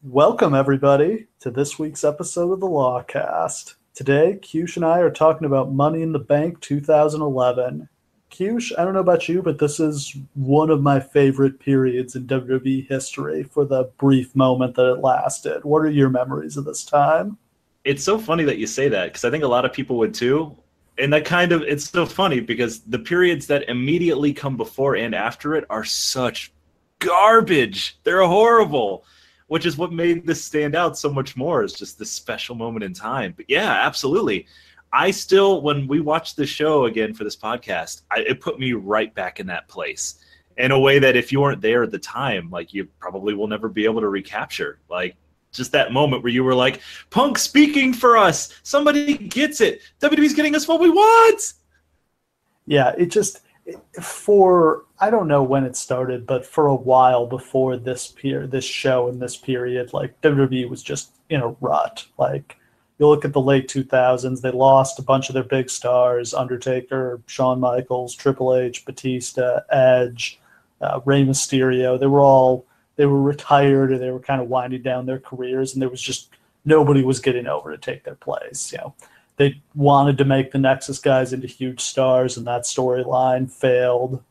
Welcome, everybody, to this week's episode of the Lawcast. Today, Cewsh and I are talking about Money in the Bank 2011. Cewsh, I don't know about you, but this is one of my favorite periods in WWE history for the brief moment that it lasted. What are your memories of this time? It's so funny that you say that because I think a lot of people would too. And it's so funny because the periods that immediately come before and after it are such garbage. They're horrible, which is what made this stand out so much more. Is just this special moment in time. But yeah, absolutely. I still, when we watched the show again for this podcast, it put me right back in that place in a way that if you weren't there at the time, like you probably will never be able to recapture. Like just that moment where you were like, Punk speaking for us. Somebody gets it. WWE's getting us what we want. Yeah, I don't know when it started, but for a while before this show and this period, like WWE was just in a rut. Like you look at the late 2000s, they lost a bunch of their big stars: Undertaker, Shawn Michaels, Triple H, Batista, Edge, Rey Mysterio. They were retired, or they were kind of winding down their careers, and there was just nobody was getting over to take their place. They wanted to make the Nexus guys into huge stars, and that storyline failed.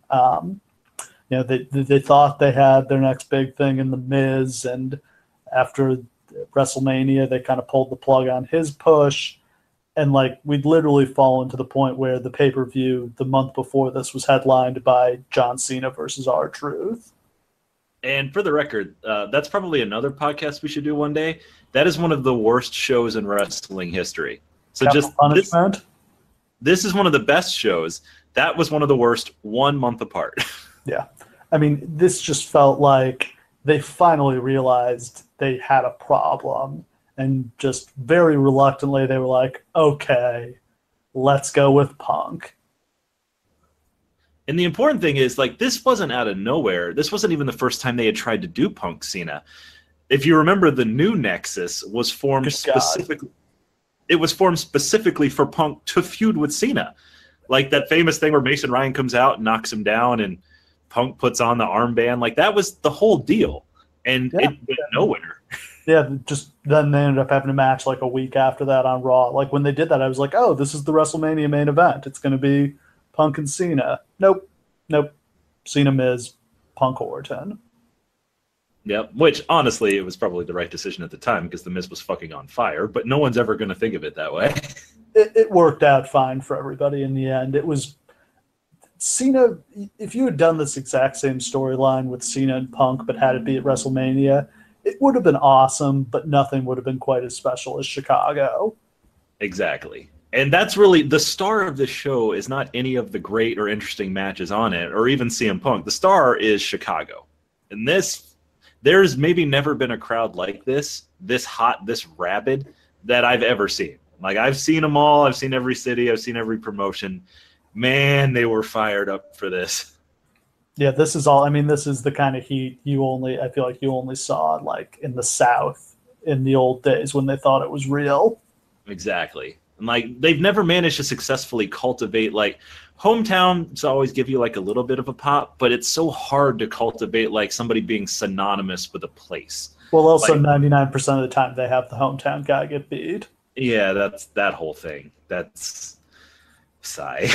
They thought they had their next big thing in The Miz, and after WrestleMania, they kind of pulled the plug on his push. And like we'd literally fallen to the point where the pay-per-view the month before this was headlined by John Cena versus R-Truth. And for the record, that's probably another podcast we should do one day. That is one of the worst shows in wrestling history. So this is one of the best shows. That was one of the worst 1 month apart. Yeah. I mean, this just felt like they finally realized they had a problem, and just very reluctantly they were like, okay, let's go with Punk. And the important thing is, like, this wasn't out of nowhere. This wasn't even the first time they had tried to do Punk Cena. If you remember, the new Nexus was formed specifically. It was formed specifically for Punk to feud with Cena. Like that famous thing where Mason Ryan comes out and knocks him down and Punk puts on the armband. Like that was the whole deal. And it went nowhere. Yeah, just then they ended up having a match like a week after that on Raw. Like when they did that, I was like, oh, this is the WrestleMania main event. It's going to be Punk and Cena. Nope. Cena, Miz, Punk, Orton. Yep, which honestly, it was probably the right decision at the time because The Miz was fucking on fire, but no one's ever going to think of it that way. It worked out fine for everybody in the end. It was Cena. If you had done this exact same storyline with Cena and Punk, but had it be at WrestleMania, it would have been awesome, but nothing would have been quite as special as Chicago. Exactly. And that's really the star of this show is not any of the great or interesting matches on it, or even CM Punk. The star is Chicago. And there's maybe never been a crowd like this hot, this rabid, that I've ever seen. Like, I've seen them all. I've seen every city. I've seen every promotion. Man, they were fired up for this. Yeah, this is the kind of heat I feel like you only saw like in the South in the old days when they thought it was real. Exactly. And like they've never managed to successfully cultivate, like, hometowns always give you like a little bit of a pop, but it's so hard to cultivate like somebody being synonymous with a place. Well, also like, 99% of the time they have the hometown guy get beat. Yeah, that's that whole thing. That's sigh.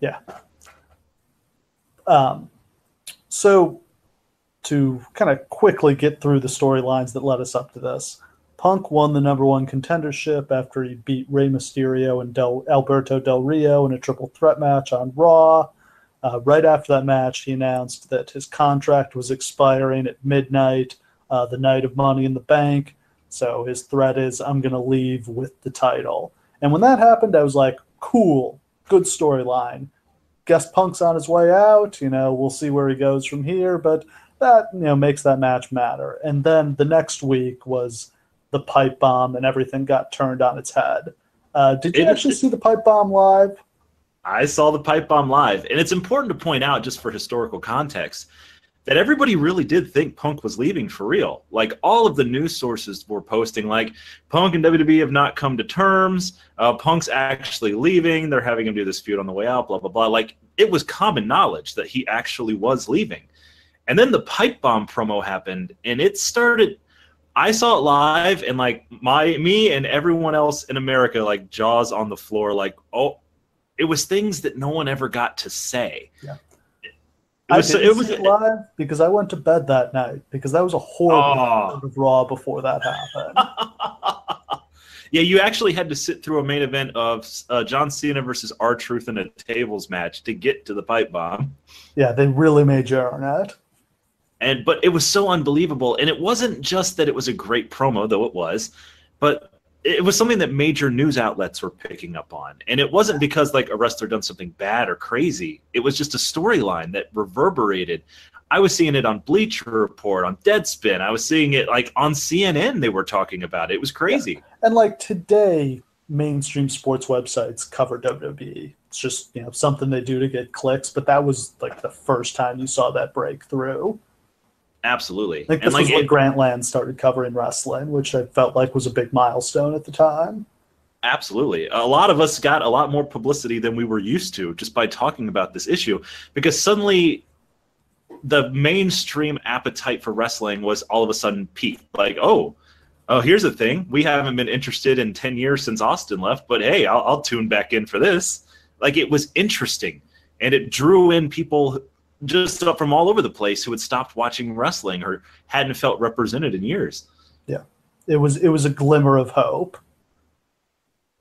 Yeah. So to kind of quickly get through the storylines that led us up to this, Punk won the number one contendership after he beat Rey Mysterio and Alberto Del Rio in a triple threat match on Raw. Right after that match, he announced that his contract was expiring at midnight, the night of Money in the Bank. So his threat is, I'm going to leave with the title. And when that happened, I was like, cool, good storyline. Guess Punk's on his way out. We'll see where he goes from here. But that, makes that match matter. And then the next week was the pipe bomb, and everything got turned on its head. Did you actually see the pipe bomb live? I saw the pipe bomb live, and it's important to point out, just for historical context, that everybody really did think Punk was leaving for real. Like, all of the news sources were posting, like, Punk and WWE have not come to terms, Punk's actually leaving, they're having him do this feud on the way out, blah, blah, blah. Like, it was common knowledge that he actually was leaving. And then the pipe bomb promo happened, and it started I saw it live, and like me and everyone else in America, like jaws on the floor, like, oh, it was things that no one ever got to say. Yeah. It I was didn't see it live because I went to bed that night because that was a horrible oh. episode of Raw before that happened. Yeah, you actually had to sit through a main event of John Cena versus R-Truth in a tables match to get to the pipe bomb. Yeah, they really made you earn it. But it was so unbelievable, and it wasn't just that it was a great promo, though it was, but it was something that major news outlets were picking up on. And it wasn't because like a wrestler done something bad or crazy. It was just a storyline that reverberated. I was seeing it on Bleacher Report, on Deadspin. I was seeing it like on CNN. They were talking about it. It was crazy. Yeah. And like today, mainstream sports websites cover WWE. It's just, something they do to get clicks. But that was like the first time you saw that breakthrough. Absolutely. I think this was when Grantland started covering wrestling, which I felt like was a big milestone at the time. Absolutely. A lot of us got a lot more publicity than we were used to just by talking about this issue, because suddenly the mainstream appetite for wrestling was all of a sudden peaked. Like, oh, here's the thing. We haven't been interested in 10 years since Austin left, but hey, I'll tune back in for this. Like, it was interesting, and it drew in people just from all over the place who had stopped watching wrestling or hadn't felt represented in years. Yeah, it was a glimmer of hope.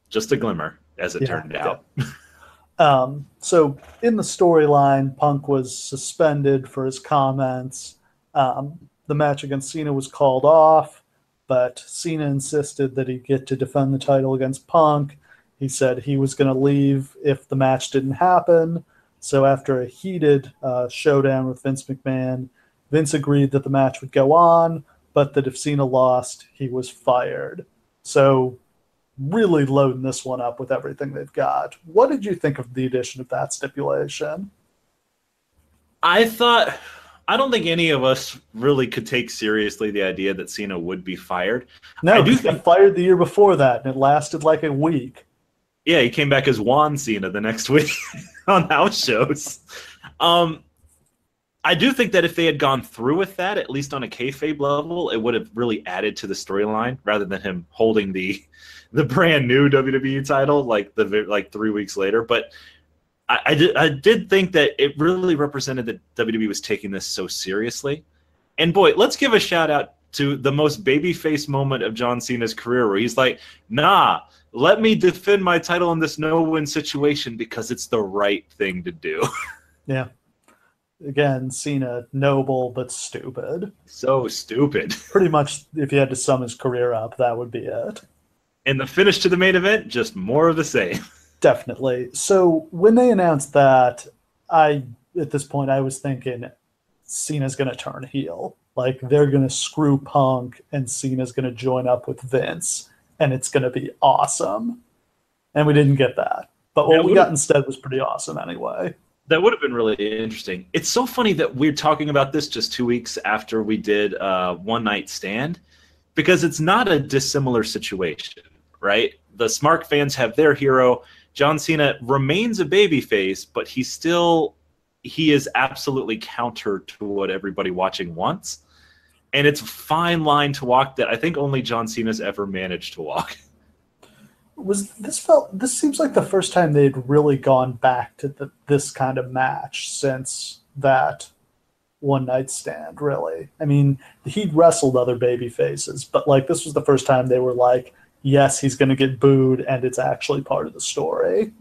Just a glimmer, as it turned out. So in the storyline, Punk was suspended for his comments. The match against Cena was called off, but Cena insisted that he get to defend the title against Punk. He said he was going to leave if the match didn't happen. So after a heated showdown with Vince McMahon, Vince agreed that the match would go on, but that if Cena lost, he was fired. So really loading this one up with everything they've got. What did you think of the addition of that stipulation? I don't think any of us really could take seriously the idea that Cena would be fired. No, he got fired the year before that, and it lasted like a week. Yeah, he came back as Juan Cena the next week on house shows. I do think that if they had gone through with that, at least on a kayfabe level, it would have really added to the storyline rather than him holding the brand new WWE title like 3 weeks later. But I did think that it really represented that WWE was taking this so seriously. And boy, let's give a shout out to the most babyface moment of John Cena's career, where he's like, nah, let me defend my title in this no-win situation because it's the right thing to do. Yeah. Again, Cena, noble but stupid. So stupid. Pretty much, if you had to sum his career up, that would be it. And the finish to the main event, just more of the same. Definitely. So when they announced that, at this point, I was thinking Cena's going to turn heel. Like, they're going to screw Punk, and Cena's going to join up with Vince, and it's going to be awesome. And we didn't get that. But what we got instead was pretty awesome anyway. That would have been really interesting. It's so funny that we're talking about this just 2 weeks after we did One Night Stand, because it's not a dissimilar situation, right? The Smart fans have their hero. John Cena remains a babyface, but he is absolutely counter to what everybody watching wants. And it's a fine line to walk that I think only John Cena's ever managed to walk. This seems like the first time they'd really gone back to this kind of match since that One Night Stand, really. I mean, he'd wrestled other baby faces, but like this was the first time they were like, yes, he's going to get booed, and it's actually part of the story.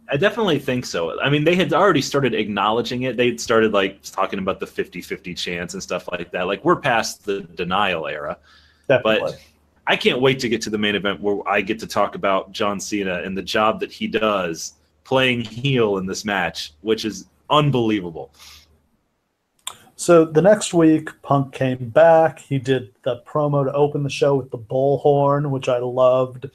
I definitely think so. I mean, they had already started acknowledging it. They'd started like talking about the 50-50 chance and stuff like that. Like, we're past the denial era. Definitely. But I can't wait to get to the main event where I get to talk about John Cena and the job that he does playing heel in this match, which is unbelievable. So the next week, Punk came back. He did the promo to open the show with the bullhorn, which I loved.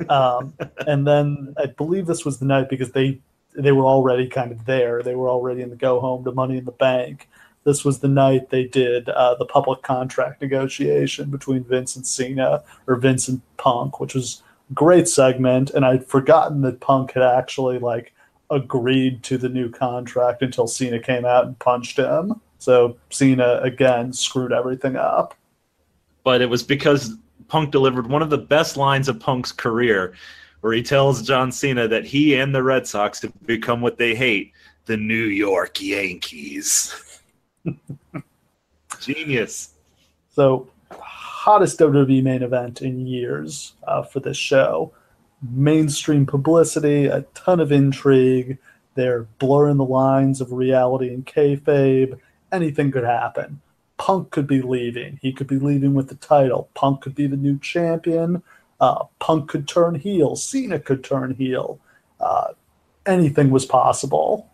And then I believe this was the night because they were already kind of there. They were already in the go home to Money in the Bank. This was the night they did the public contract negotiation between Vince and Cena, or Vince and Punk, which was a great segment. And I'd forgotten that Punk had actually agreed to the new contract until Cena came out and punched him. So Cena, again, screwed everything up. but it was because Punk delivered one of the best lines of Punk's career, where he tells John Cena that he and the Red Sox have become what they hate, the New York Yankees. Genius. So, hottest WWE main event in years for this show. Mainstream publicity, a ton of intrigue. They're blurring the lines of reality and kayfabe. Anything could happen. Punk could be leaving. He could be leaving with the title. Punk could be the new champion. Punk could turn heel. Cena could turn heel. Anything was possible.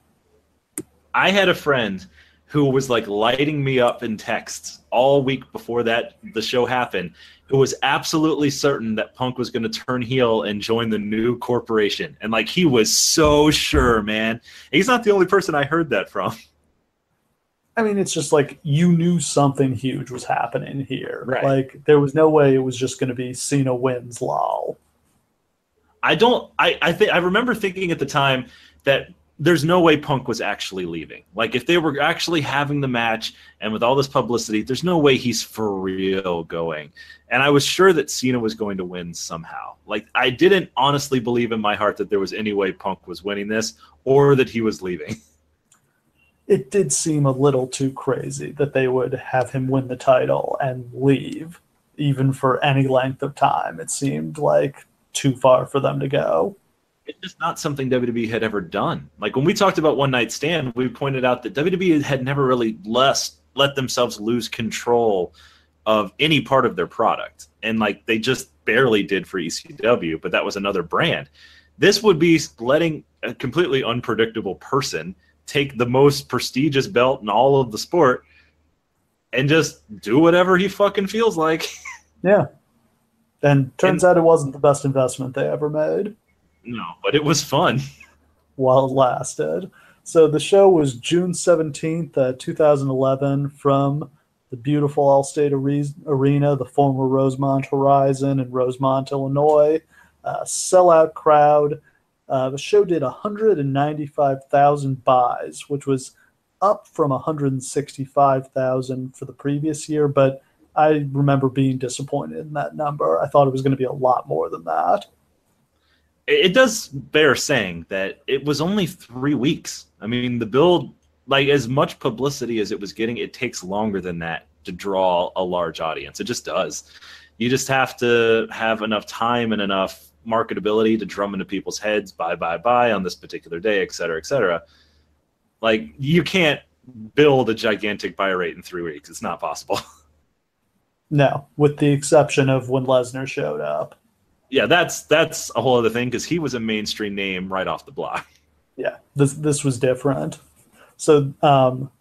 I had a friend who was like lighting me up in texts all week before the show happened, who was absolutely certain that Punk was going to turn heel and join the new corporation. And like, he was so sure, man. And he's not the only person I heard that from. I mean, it's just like you knew something huge was happening here. Right. Like, there was no way it was just going to be Cena wins, lol. I remember thinking at the time that there's no way Punk was actually leaving. Like, if they were actually having the match and with all this publicity, there's no way he's for real going. And I was sure that Cena was going to win somehow. Like, I didn't honestly believe in my heart that there was any way Punk was winning this or that he was leaving. It did seem a little too crazy that they would have him win the title and leave, even for any length of time. It seemed like too far for them to go. It's just not something WWE had ever done. Like, when we talked about One Night Stand, we pointed out that WWE had never really let themselves lose control of any part of their product. And like, they just barely did for ECW, but that was another brand. This would be letting a completely unpredictable person take the most prestigious belt in all of the sport and just do whatever he fucking feels like. Yeah. And turns out it wasn't the best investment they ever made. No, but it was fun. While it lasted. So the show was June 17th, 2011, from the beautiful Allstate Arena, the former Rosemont Horizon in Rosemont, Illinois. Sellout crowd. The show did 195,000 buys, which was up from 165,000 for the previous year, but I remember being disappointed in that number. I thought it was going to be a lot more than that. It does bear saying that it was only 3 weeks. I mean, the build, like, as much publicity as it was getting, it takes longer than that to draw a large audience. It just does. You just have to have enough time and enough marketability to drum into people's heads, buy on this particular day, et cetera, et cetera. Like, you can't build a gigantic buy rate in 3 weeks. It's not possible. No, with the exception of when Lesnar showed up. Yeah, that's a whole other thing, because he was a mainstream name right off the block. Yeah, this was different. So,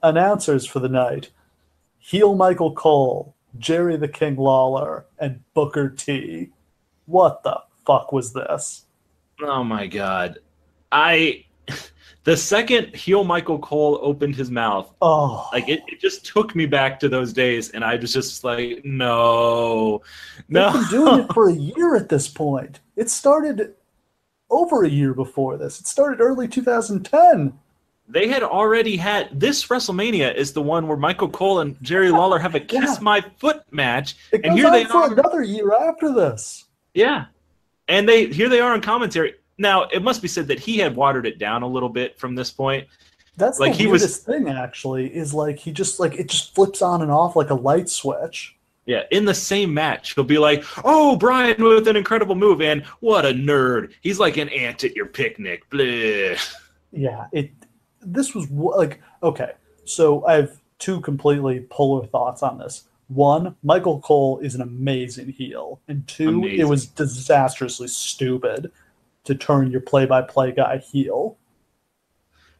announcers for the night: heel Michael Cole, Jerry the King Lawler, and Booker T. What the fuck was this? Oh my god. The second heel Michael Cole opened his mouth, like it just took me back to those days, and I was just like, no. They've been doing it for a year at this point. It started over a year before this. It started early 2010. They had already had this WrestleMania is the one where Michael Cole and Jerry Lawler have a Kiss My Foot match, it and goes here on they for are another year after this. Yeah, and here they are on commentary. Now, it must be said that he had watered it down a little bit from this point. That's like the weirdest thing, actually, is like he just like it just flips on and off like a light switch. Yeah, in the same match, he'll be like, "Oh, Bryan with an incredible move, and what a nerd! He's like an ant at your picnic." Blah. Yeah, this was like, okay, so I have two completely polar thoughts on this. One, Michael Cole is an amazing heel, and two, It was disastrously stupid to turn your play-by-play guy heel.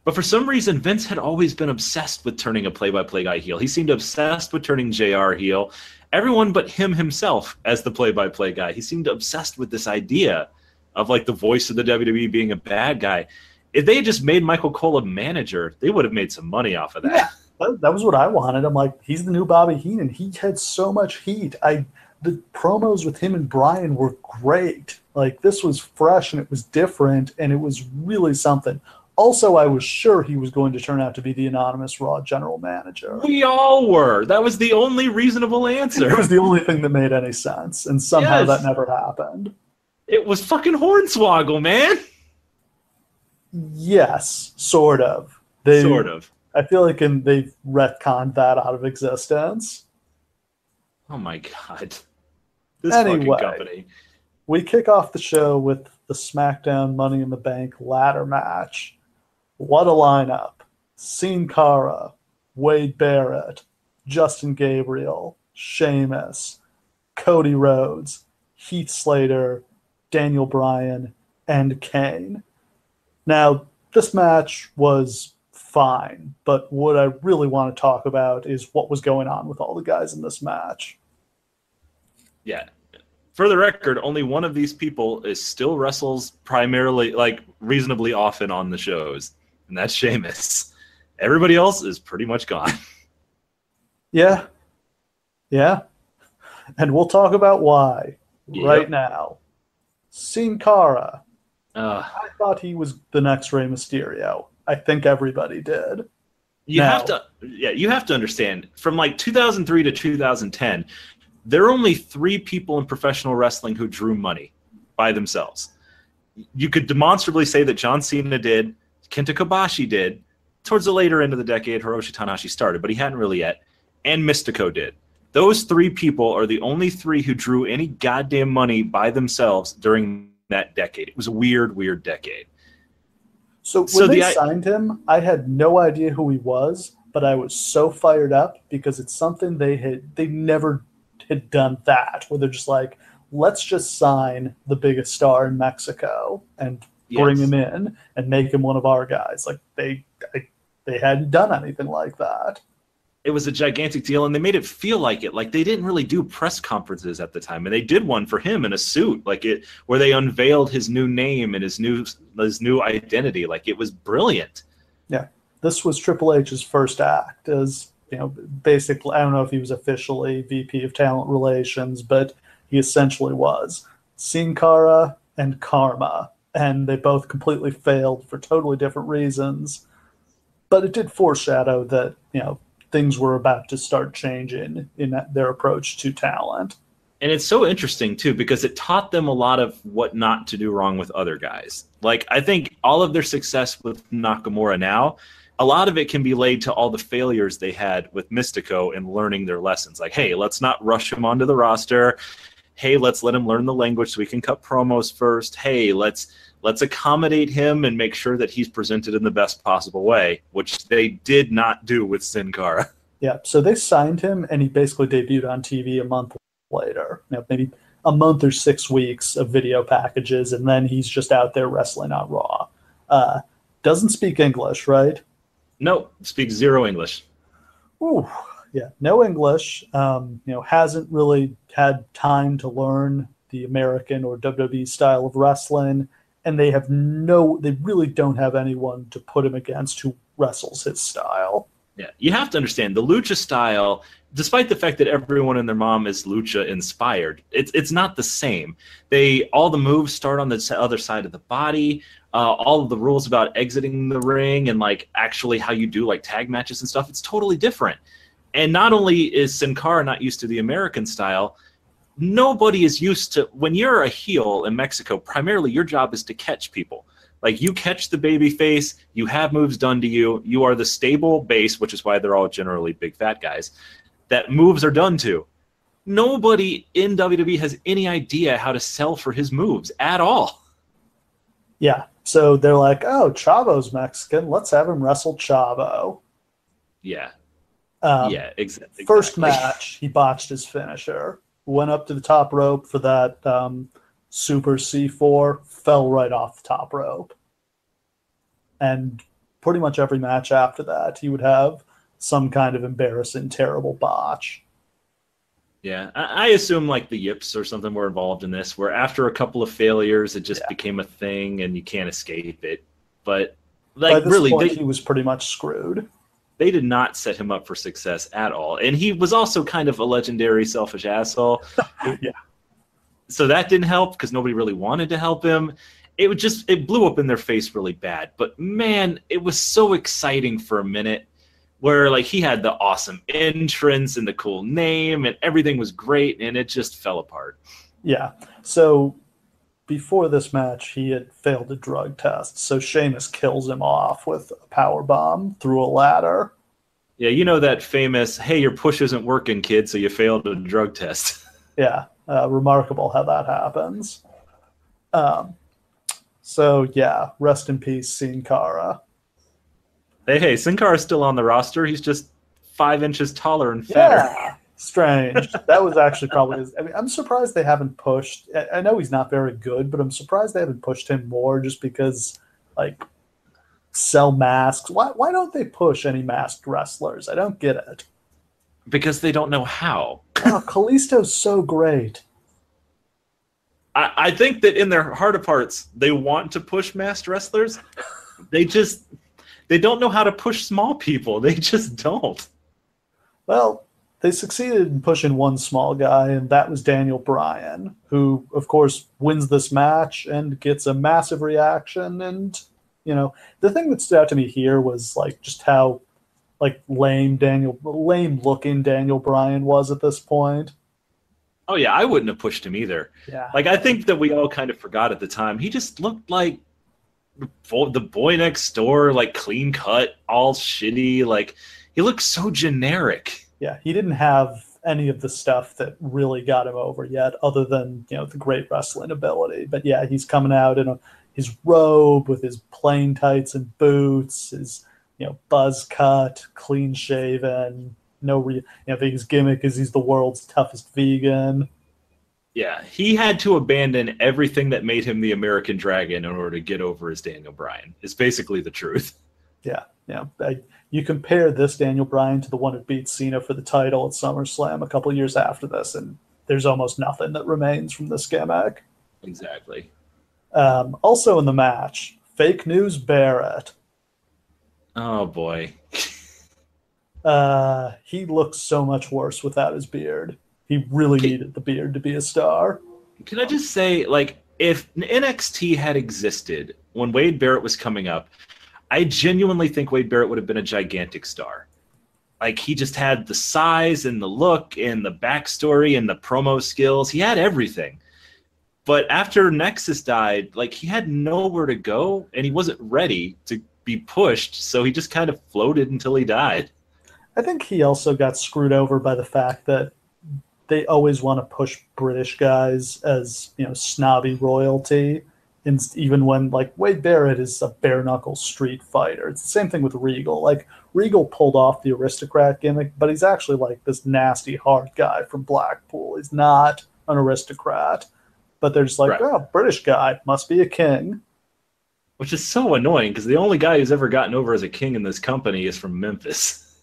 But for some reason, Vince had always been obsessed with turning a play-by-play guy heel. He seemed obsessed with turning JR heel. Everyone but him himself as the play-by-play guy. He seemed obsessed with this idea of like the voice of the WWE being a bad guy. If they had just made Michael Cole a manager, they would have made some money off of that. Yeah, that was what I wanted. I'm like, he's the new Bobby Heenan. He had so much heat. The promos with him and Bryan were great. Like, this was fresh and it was different and it was really something. Also, I was sure he was going to turn out to be the anonymous Raw general manager. We all were. That was the only reasonable answer. It was the only thing that made any sense, and somehow that never happened. It was fucking Hornswoggle, man. Yes, sort of. Sort of. I feel like they've retconned that out of existence. Oh my god. This fucking company. We kick off the show with the SmackDown Money in the Bank ladder match. What a lineup. Sin Cara, Wade Barrett, Justin Gabriel, Sheamus, Cody Rhodes, Heath Slater, Daniel Bryan, and Kane. Now, this match was fine, but what I really want to talk about is what was going on with all the guys in this match. Yeah. For the record, only one of these people still wrestles primarily, like, reasonably often on the shows, and that's Sheamus. Everybody else is pretty much gone. Yeah. Yeah. And we'll talk about why right now. Sin Cara. I thought he was the next Rey Mysterio. I think everybody did. You have to understand, from like 2003 to 2010, there are only 3 people in professional wrestling who drew money by themselves. You could demonstrably say that John Cena did, Kenta Kobashi did, towards the later end of the decade, Hiroshi Tanahashi started, but he hadn't really yet, and Mystico did. Those 3 people are the only 3 who drew any goddamn money by themselves during that decade. It was a weird, weird decade. So when they signed him, I had no idea who he was, but I was so fired up because it's something they never had done that, where they're just like, let's just sign the biggest star in Mexico and bring him in and make him one of our guys. Like they hadn't done anything like that. It was a gigantic deal, and they made it feel like it. Like they didn't really do press conferences at the time, and they did one for him in a suit, where they unveiled his new name and his new identity. Like it was brilliant. Yeah, this was Triple H's first act as basically. I don't know if he was officially VP of Talent Relations, but he essentially was. Sin Cara and Karma, and they both completely failed for totally different reasons. But it did foreshadow that things were about to start changing in their approach to talent. And it's so interesting, too, because it taught them a lot of what not to do wrong with other guys. Like, I think all of their success with Nakamura now, a lot of it can be laid to all the failures they had with Mystico and learning their lessons. Like, hey, let's not rush him onto the roster. Hey, let's let him learn the language so we can cut promos first. Hey, let's accommodate him and make sure that he's presented in the best possible way, which they did not do with Sin Cara. Yeah, so they signed him, and he basically debuted on TV a month later. Maybe a month or 6 weeks of video packages, and then he's just out there wrestling on Raw. Doesn't speak English, right? No, speaks 0 English. Ooh, yeah, no English. Hasn't really had time to learn the American or WWE style of wrestling. And they really don't have anyone to put him against who wrestles his style. Yeah, you have to understand the lucha style, despite the fact that everyone and their mom is lucha inspired, it's not the same. All the moves start on the other side of the body. All of the rules about exiting the ring and like actually how you do like tag matches and stuff, it's totally different. And not only is Sin Cara not used to the American style, nobody is used to, when you're a heel in Mexico, primarily your job is to catch people. Like you catch the baby face, you have moves done to you, you are the stable base, which is why they're all generally big fat guys, that moves are done to. Nobody in WWE has any idea how to sell for his moves at all. Yeah, so they're like, oh, Chavo's Mexican, let's have him wrestle Chavo. Yeah. Exactly. First match, he botched his finisher. Went up to the top rope for that Super C4, fell right off the top rope. And pretty much every match after that, he would have some kind of embarrassing, terrible botch. Yeah, I assume like the yips or something were involved in this, where after a couple of failures, it just became a thing and you can't escape it. But like by this really, point, he was pretty much screwed. They did not set him up for success at all. And he was also kind of a legendary selfish asshole. Yeah. So that didn't help because nobody really wanted to help him. it blew up in their face really bad. But man, it was so exciting for a minute, where like he had the awesome entrance and the cool name and everything was great, and it just fell apart. Yeah. So before this match, he had failed a drug test. So Sheamus kills him off with a power bomb through a ladder. Yeah, you know that famous, hey, your push isn't working, kid, so you failed a drug test. Yeah. Remarkable how that happens. So yeah, rest in peace, Sin Cara. Hey, Sin Cara's still on the roster. He's just 5 inches taller and fatter. Yeah. Strange. That was actually probably his. I mean, I'm surprised they haven't pushed. I know he's not very good, but I'm surprised they haven't pushed him more just because, like, sell masks. Why don't they push any masked wrestlers? I don't get it. Because they don't know how. Oh, Kalisto's so great. I think that in their heart of hearts, they want to push masked wrestlers. They don't know how to push small people. They just don't. Well, they succeeded in pushing one small guy, and that was Daniel Bryan, who, of course, wins this match and gets a massive reaction. And, you know, the thing that stood out to me here was, like, just how, like, lame-looking Daniel Bryan was at this point. Oh, yeah, I wouldn't have pushed him either. Yeah. Like, I think that we all kind of forgot at the time. He just looked like the boy next door, like, clean cut, all shitty. Like, he looked so generic. Yeah, he didn't have any of the stuff that really got him over yet, other than, you know, the great wrestling ability. But yeah, he's coming out in his robe with his plain tights and boots, his, you know, buzz cut, clean shaven. His gimmick is he's the world's toughest vegan. Yeah, he had to abandon everything that made him the American Dragon in order to get over as Daniel Bryan. It's basically the truth. Yeah. You compare this Daniel Bryan to the one who beat Cena for the title at SummerSlam a couple years after this, and there's almost nothing that remains from this gimmick. Exactly. Also in the match, Fake News Barrett. Oh, boy. He looks so much worse without his beard. He really needed the beard to be a star. Can I just say, like, if NXT had existed when Wade Barrett was coming up, I genuinely think Wade Barrett would have been a gigantic star. Like, he just had the size and the look and the backstory and the promo skills. He had everything. But after Nexus died, like, he had nowhere to go, and he wasn't ready to be pushed, so he just kind of floated until he died. I think he also got screwed over by the fact that they always want to push British guys as, you know, snobby royalty. And even when, like, Wade Barrett is a bare-knuckle street fighter. It's the same thing with Regal. Like, Regal pulled off the aristocrat gimmick, but he's actually, like, this nasty, hard guy from Blackpool. He's not an aristocrat. But they're just like, right. Oh, British guy, must be a king. Which is so annoying, because the only guy who's ever gotten over as a king in this company is from Memphis.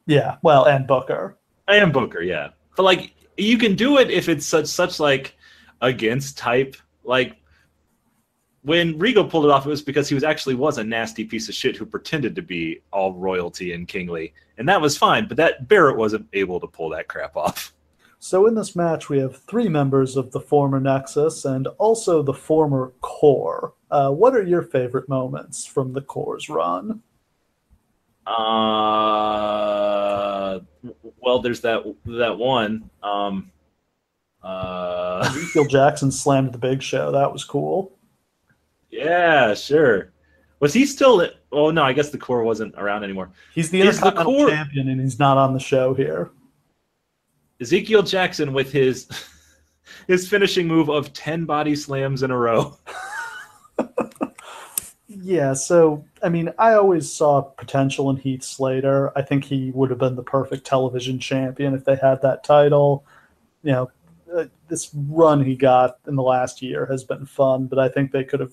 Yeah, well, and Booker. And Booker, yeah. But, like, you can do it if it's such like, against type, like, when Regal pulled it off, it was because he was a nasty piece of shit who pretended to be all royalty and kingly. And that was fine, but that Barrett wasn't able to pull that crap off. So in this match, we have 3 members of the former Nexus and also the former Core. What are your favorite moments from the Core's run? Well, there's that one. Ezekiel Jackson slammed the Big Show. That was cool. Yeah, sure. Was he still? Oh no, I guess the Core wasn't around anymore. He's the Intercontinental Champion, and he's not on the show here. Ezekiel Jackson with his finishing move of 10 body slams in a row. Yeah, so I mean, I always saw potential in Heath Slater. I think he would have been the perfect television champion if they had that title. You know, this run he got in the last year has been fun, but I think he could have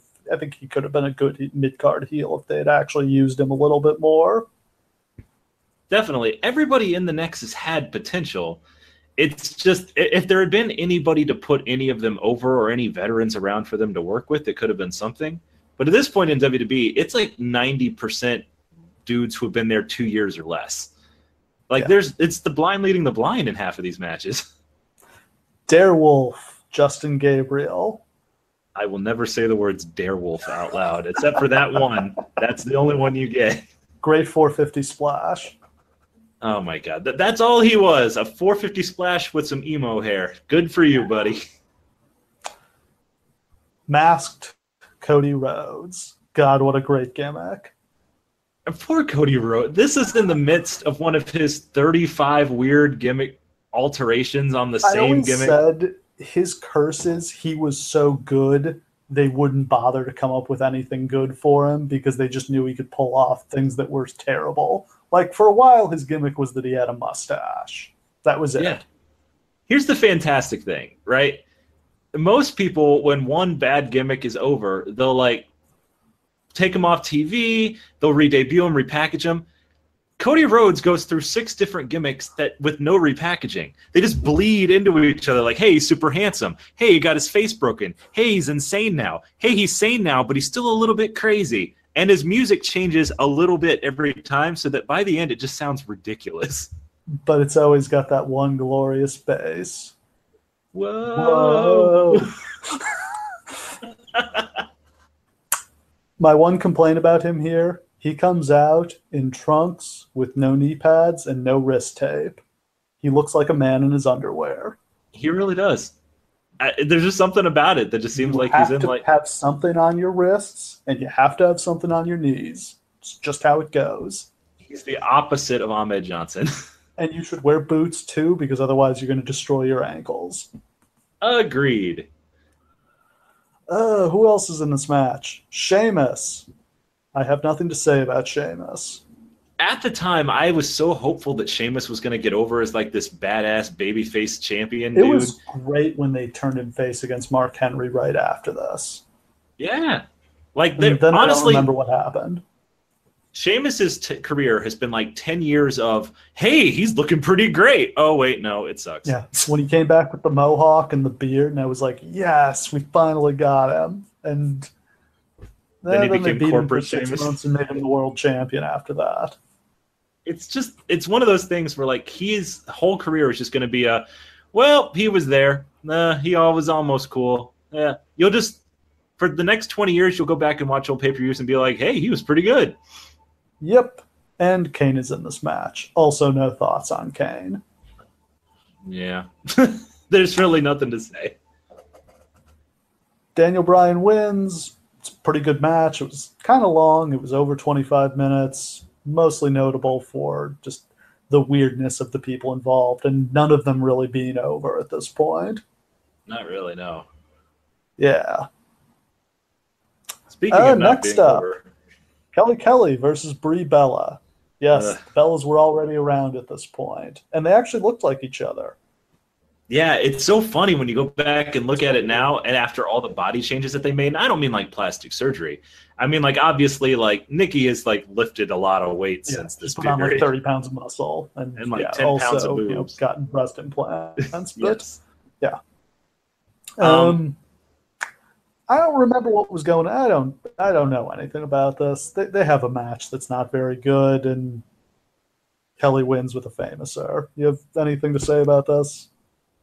been a good mid-card heel if they had actually used him a little bit more. Definitely. Everybody in the Nexus had potential. It's just, if there had been anybody to put any of them over or any veterans around for them to work with, it could have been something. But at this point in WWE, it's like 90% dudes who have been there 2 years or less. Like, it's the blind leading the blind in half of these matches. Darewolf, Justin Gabriel. I will never say the words Darewolf out loud, except for that one. That's the only one you get. Great 450 splash. Oh my god, that's all he was. A 450 splash with some emo hair. Good for you, buddy. Masked Cody Rhodes. God, what a great gimmick. And poor Cody Rhodes. This is in the midst of one of his 35 weird gimmick alterations on the same gimmick. I always said his curses, he was so good, they wouldn't bother to come up with anything good for him because they just knew he could pull off things that were terrible. Like, for a while, his gimmick was that he had a mustache. That was it. Yeah. Here's the fantastic thing, right? Most people, when one bad gimmick is over, they'll, like, take him off TV, they'll re-debut him, repackage him. Cody Rhodes goes through 6 different gimmicks that with no repackaging. They just bleed into each other like, hey, he's super handsome. Hey, he got his face broken. Hey, he's insane now. Hey, he's sane now, but he's still a little bit crazy. And his music changes a little bit every time so that by the end it just sounds ridiculous. But it's always got that one glorious bass. Whoa. My one complaint about him here, he comes out in trunks with no knee pads and no wrist tape. He looks like a man in his underwear. He really does. There's just something about it that just seems like he's in like... You have to have something on your wrists, and you have to have something on your knees. It's just how it goes. He's the opposite of Ahmed Johnson. And you should wear boots, too, because otherwise you're going to destroy your ankles. Agreed. Who else is in this match? Sheamus. I have nothing to say about Sheamus. At the time, I was so hopeful that Sheamus was going to get over as like this badass babyface champion dude. It was great when they turned him face against Mark Henry right after this. Yeah. Like, then honestly, I don't remember what happened. Sheamus's career has been like 10 years of, hey, he's looking pretty great. Oh, wait, no, it sucks. Yeah, when he came back with the mohawk and the beard, and I was like, yes, we finally got him. And then he they became beat corporate him for 6 Sheamus. months and made him the world champion after that. It's one of those things where like his whole career is just going to be well, he was there. He was almost cool. Yeah, you'll just, for the next 20 years, you'll go back and watch old pay-per-views and be like, hey, he was pretty good. Yep. And Kane is in this match. Also, no thoughts on Kane. Yeah. There's really nothing to say. Daniel Bryan wins. It's a pretty good match. It was kind of long. It was over 25 minutes. Mostly notable for just the weirdness of the people involved and none of them really being over at this point. Not really, no. Yeah. Speaking of not next being up, over. Kelly versus Brie Bella. Yes, the Bellas were already around at this point, and they actually looked like each other. Yeah, it's so funny when you go back and look at it now, and after all the body changes that they made. And I don't mean like plastic surgery. I mean like obviously like Nikki has like lifted a lot of weight since this put on like period. 30 pounds of muscle and like 10 also, pounds of boobs. Gotten breast implants. But Yes. yeah. I don't remember what was going on. I don't know anything about this. They have a match that's not very good, and Kelly wins with a famouser. You have anything to say about this?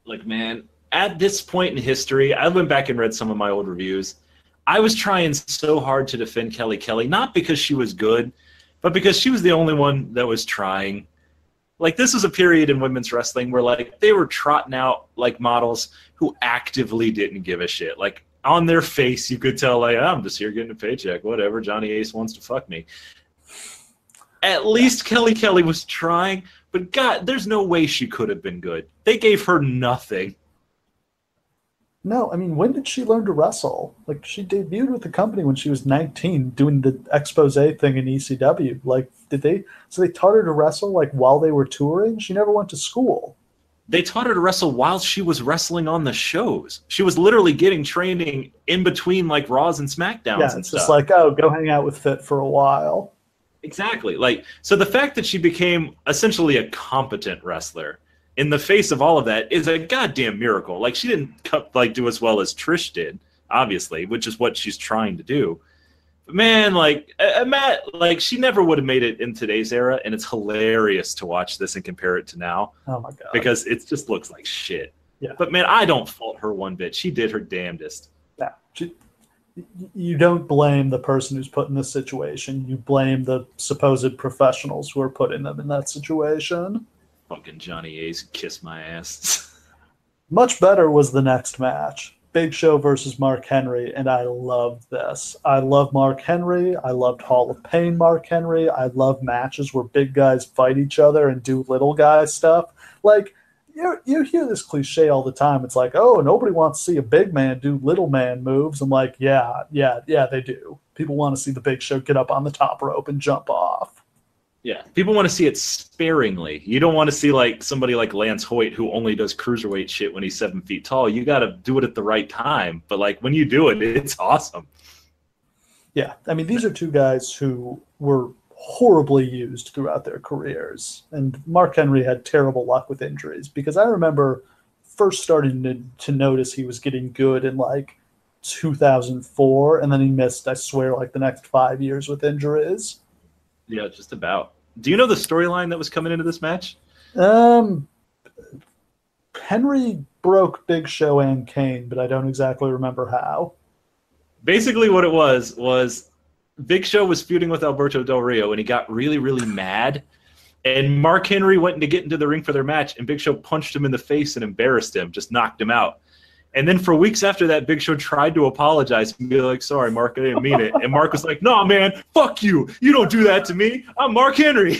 Like, man, at this point in history, I went back and read some of my old reviews. I was trying so hard to defend Kelly, not because she was good, but because she was the only one that was trying. Like, this was a period in women's wrestling where, like, they were trotting out, like, models who actively didn't give a shit. Like, on their face, you could tell, like, I'm just here getting a paycheck. Whatever, Johnny Ace wants to fuck me. At least Kelly was trying, but God, there's no way she could have been good. They gave her nothing. No, I mean, when did she learn to wrestle? Like, she debuted with the company when she was 19, doing the expose thing in ECW. Like, so they taught her to wrestle, like, while they were touring? She never went to school. They taught her to wrestle while she was wrestling on the shows. She was literally getting training in between, like, Raws and SmackDowns and it's stuff. just like, oh, go hang out with Fit for a while. Exactly. Like, so the fact that she became essentially a competent wrestler in the face of all of that is a goddamn miracle. Like, she didn't do as well as Trish did, obviously, which is what she's trying to do. But man, like, Matt, like, she never would have made it in today's era, and it's hilarious to watch this and compare it to now. Oh my god! Because it just looks like shit. Yeah. But man, I don't fault her one bit. She did her damnedest. Now, you don't blame the person who's put in this situation. You blame the supposed professionals who are putting them in that situation. Fucking Johnny Ace, kiss my ass. Much better was the next match. Big Show versus Mark Henry, and I loved this. I love Mark Henry. I loved Hall of Pain Mark Henry. I love matches where big guys fight each other and do little guy stuff. Like, you hear this cliche all the time. It's like, oh, nobody wants to see a big man do little man moves. I'm like, yeah, they do. People want to see the Big Show get up on the top rope and jump off. Yeah, people want to see it sparingly. You don't want to see like somebody like Lance Hoyt who only does cruiserweight shit when he's 7 feet tall. You got to do it at the right time. But like when you do it, it's awesome. Yeah, I mean, these are two guys who were horribly used throughout their careers. And Mark Henry had terrible luck with injuries, because I remember first starting to notice he was getting good in like 2004, and then he missed, I swear, like the next 5 years with injuries. Yeah, just about. Do you know the storyline that was coming into this match? Henry broke Big Show and Kane, but I don't exactly remember how. Basically what it was Big Show was feuding with Alberto Del Rio, and he got really, really mad. And Mark Henry went to get into the ring for their match, and Big Show punched him in the face and embarrassed him, just knocked him out. And then for weeks after that, Big Show tried to apologize and be like, sorry, Mark, I didn't mean it. And Mark was like, no, man, fuck you. You don't do that to me. I'm Mark Henry.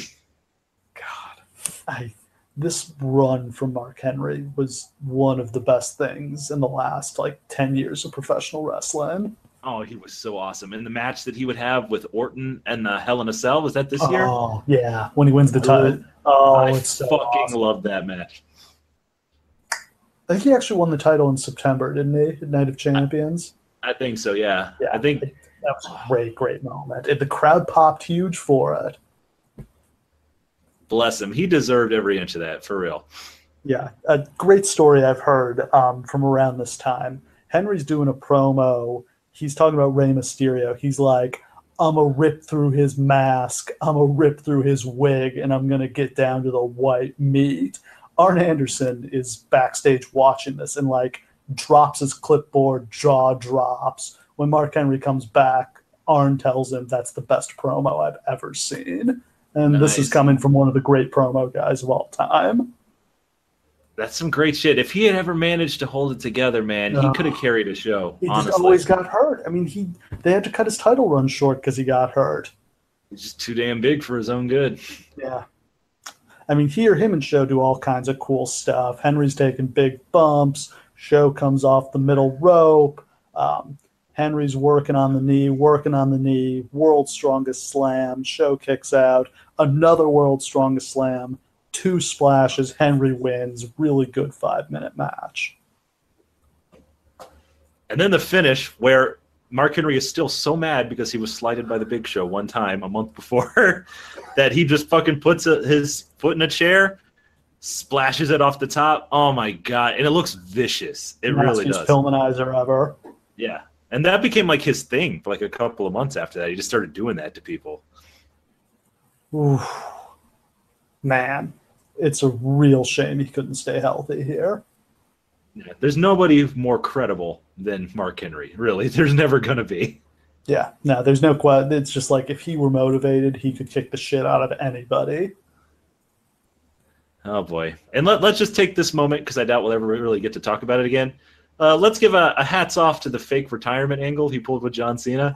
God, this run from Mark Henry was one of the best things in the last, like, 10 years of professional wrestling. Oh, he was so awesome. And the match that he would have with Orton and Hell in a Cell, was that this year? Oh, yeah, when he wins the title. Oh, it's so fucking awesome. loved that match. I think he actually won the title in September, didn't he? At Night of Champions. I think so, yeah. I think that was a great moment. The crowd popped huge for it. Bless him. He deserved every inch of that, for real. Yeah, a great story I've heard from around this time. Henry's doing a promo. He's talking about Rey Mysterio. He's like, I'm going to rip through his mask. I'm going to rip through his wig, and I'm going to get down to the white meat. Arn Anderson is backstage watching this and, like, drops his clipboard, jaw drops. When Mark Henry comes back, Arn tells him that's the best promo I've ever seen. And Nice. This is coming from one of the great promo guys of all time. That's some great shit. If he had ever managed to hold it together, man, he could have carried a show, He honestly. just always got hurt. I mean, they had to cut his title run short because he got hurt. He's just too damn big for his own good. Yeah. I mean, him and Show do all kinds of cool stuff. Henry's taking big bumps. Show comes off the middle rope. Henry's working on the knee. World's strongest slam. Show kicks out. Another world's strongest slam. 2 splashes. Henry wins. Really good 5-minute match. And then the finish, where Mark Henry is still so mad because he was slighted by the Big Show one time a month before that he just fucking puts his foot in a chair, splashes it off the top. Oh my God. And it looks vicious. It really does. Pillmanizer ever. Yeah. And that became like his thing for like a couple of months after that. He just started doing that to people. Ooh. Man, it's a real shame he couldn't stay healthy here. Yeah, there's nobody more credible than Mark Henry, really. There's never going to be. Yeah, no, there's no question. It's just like if he were motivated, he could kick the shit out of anybody. Oh, boy. And let's just take this moment, because I doubt we'll ever really get to talk about it again. Let's give a hats off to the fake retirement angle he pulled with John Cena.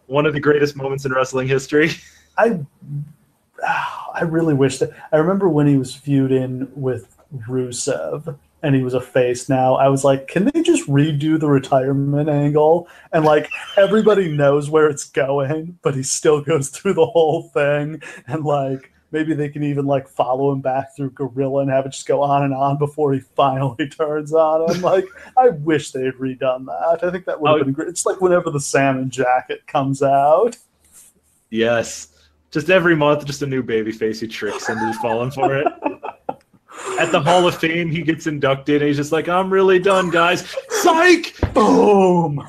One of the greatest moments in wrestling history. I really wish that. I remember when he was feuding with Rusev and he was a face now. I was like, can they just redo the retirement angle? And like everybody knows where it's going, but he still goes through the whole thing. And like maybe they can even like follow him back through Gorilla and have it just go on and on before he finally turns on him. Like, I wish they had redone that. I think that would have been great. It's like whenever the salmon jacket comes out. Yes. Just every month, just a new babyface he tricks into falling for it. At the Hall of Fame, he gets inducted, and he's just like, I'm really done, guys. Psych! Boom!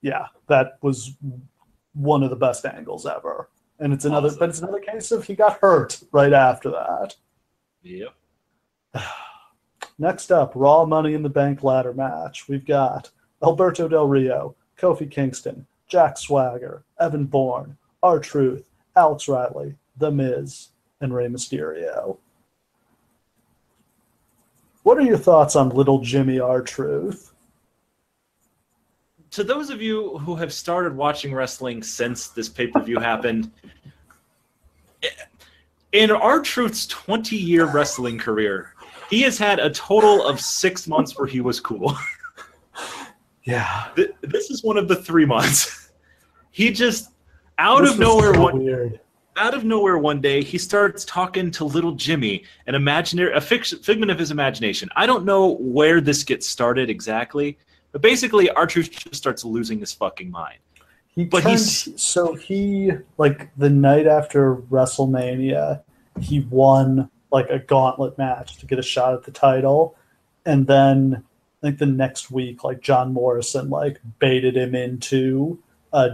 Yeah, that was one of the best angles ever. And it's another, but it's another case of he got hurt right after that. Yep. Next up, Raw Money in the Bank ladder match. We've got Alberto Del Rio, Kofi Kingston, Jack Swagger, Evan Bourne, R-Truth, Alex Riley, The Miz, and Rey Mysterio. What are your thoughts on Little Jimmy R-Truth? To those of you who have started watching wrestling since this pay-per-view happened, in R-Truth's 20-year wrestling career, he has had a total of 6 months where he was cool. Yeah. This is one of the 3 months. He just, out of nowhere one day, he starts talking to Little Jimmy, a figment of his imagination. I don't know where this gets started exactly, but basically R-Truth just starts losing his fucking mind. He like the night after WrestleMania, he won like a gauntlet match to get a shot at the title, and then I think the next week, like John Morrison like baited him into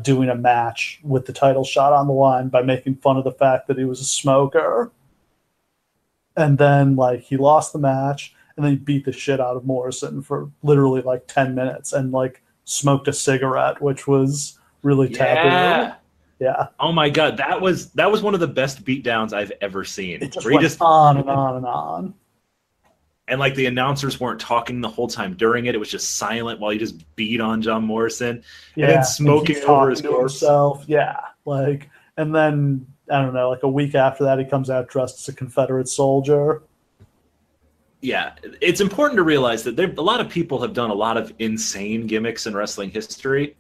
doing a match with the title shot on the line by making fun of the fact that he was a smoker, and then like he lost the match, and then he beat the shit out of Morrison for literally like 10 minutes and like smoked a cigarette, which was really taboo. Yeah. Oh my god, that was one of the best beatdowns I've ever seen. It just went on and on and on. And like the announcers weren't talking the whole time during it; it was just silent while he just beat on John Morrison, and then smoking over his corpse. Yeah, like, and then I don't know, like a week after that, he comes out dressed as a Confederate soldier. Yeah, it's important to realize that a lot of people have done a lot of insane gimmicks in wrestling history.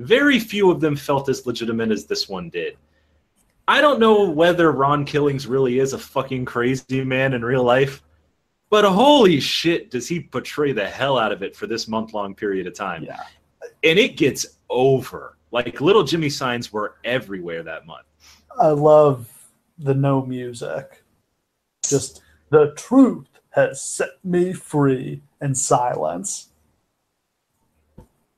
Very few of them felt as legitimate as this one did. I don't know whether Ron Killings really is a fucking crazy man in real life, but holy shit, does he portray the hell out of it for this month-long period of time. Yeah. And it gets over. Like, Little Jimmy signs were everywhere that month. I love the no music. Just, the truth has set me free, and silence.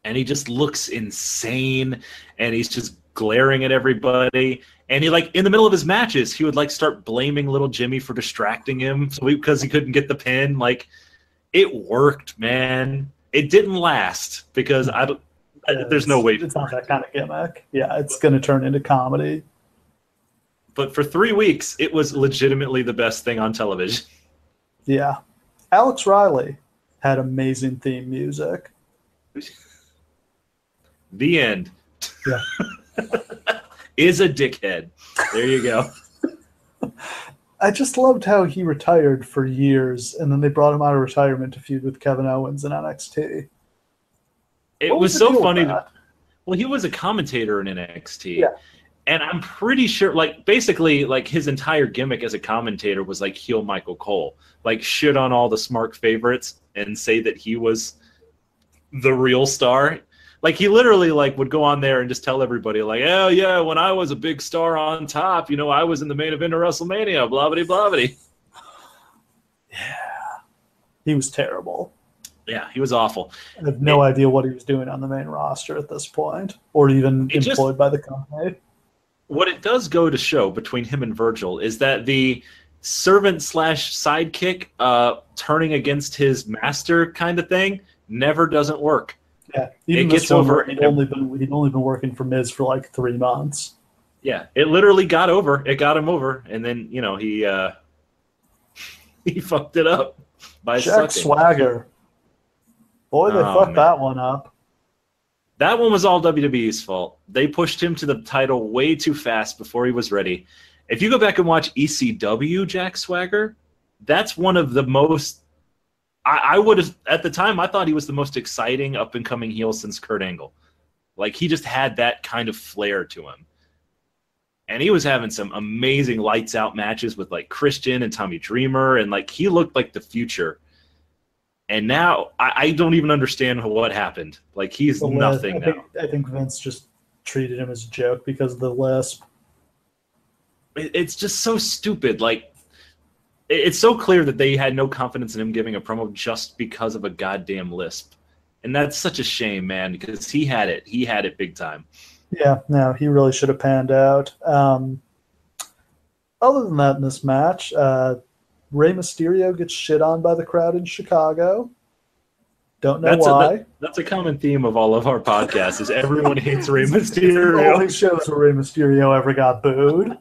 And he just looks insane, and he's just glaring at everybody. And he, like, in the middle of his matches, he would like start blaming Little Jimmy for distracting him because he couldn't get the pin. Like, it worked, man. It didn't last because there's no way. It's not that kind of gimmick. Yeah, it's going to turn into comedy. But for 3 weeks, it was legitimately the best thing on television. Yeah. Alex Riley had amazing theme music. The end. Yeah. Is a dickhead. There you go. I just loved how he retired for years, and then they brought him out of retirement to feud with Kevin Owens in NXT. It was so funny. Well, he was a commentator in NXT. Yeah. And I'm pretty sure, like, basically, like, his entire gimmick as a commentator was, like, heel Michael Cole. Like, shit on all the smart favorites and say that he was the real star. Like, he literally, like, would go on there and just tell everybody, like, oh, yeah, when I was a big star on top, you know, I was in the main event of WrestleMania, blah-bitty. Yeah. He was terrible. Yeah, he was awful. I have no idea what he was doing on the main roster at this point, or even employed by the company. What it does go to show between him and Virgil is that the servant/sidekick turning against his master kind of thing never doesn't work. Yeah, even it gets over. He'd only been working for Miz for like 3 months. Yeah, it literally got over. It got him over, and then he he fucked it up by Jack Swagger. Boy, they fucked that one up. That one was all WWE's fault. They pushed him to the title way too fast before he was ready. If you go back and watch ECW Jack Swagger, that's one of the most. I would have, at the time, I thought he was the most exciting up-and-coming heel since Kurt Angle. Like, he just had that kind of flair to him. And he was having some amazing lights-out matches with, like, Christian and Tommy Dreamer, and, like, he looked like the future. And now, I don't even understand what happened. Like, he's nothing now. I think Vince just treated him as a joke because of the lisp. It's just so stupid. Like, it's so clear that they had no confidence in him giving a promo just because of a goddamn lisp. And that's such a shame, man, because he had it. He had it big time. Yeah, no, he really should have panned out. Other than that, in this match, Rey Mysterio gets shit on by the crowd in Chicago. Don't know why. That's a common theme of all of our podcasts is everyone hates Rey It's the Mysterio. only shows where Rey Mysterio ever got booed.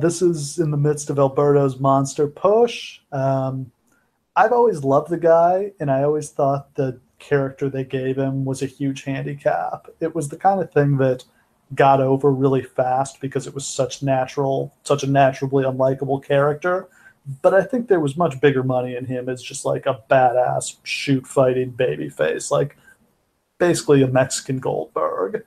This is in the midst of Alberto's monster push. I've always loved the guy, and I always thought the character they gave him was a huge handicap. It was the kind of thing that got over really fast because it was such a naturally unlikable character. But I think there was much bigger money in him as just like a badass shoot fighting babyface, like basically a Mexican Goldberg.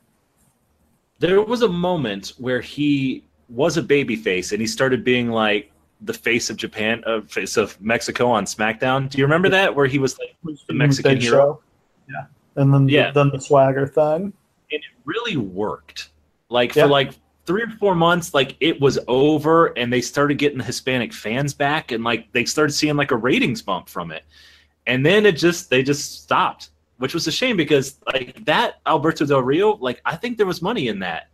There was a moment where he was a babyface and he started being like the face of Japan, face of Mexico on SmackDown. Do you remember that? Where he was like the Mexican hero? Show. Yeah. And then, then the swagger thing. And it really worked. Like for like 3 or 4 months, like it was over and they started getting the Hispanic fans back and like they started seeing like a ratings bump from it. And then they just stopped, which was a shame because like that Alberto Del Rio, like I think there was money in that.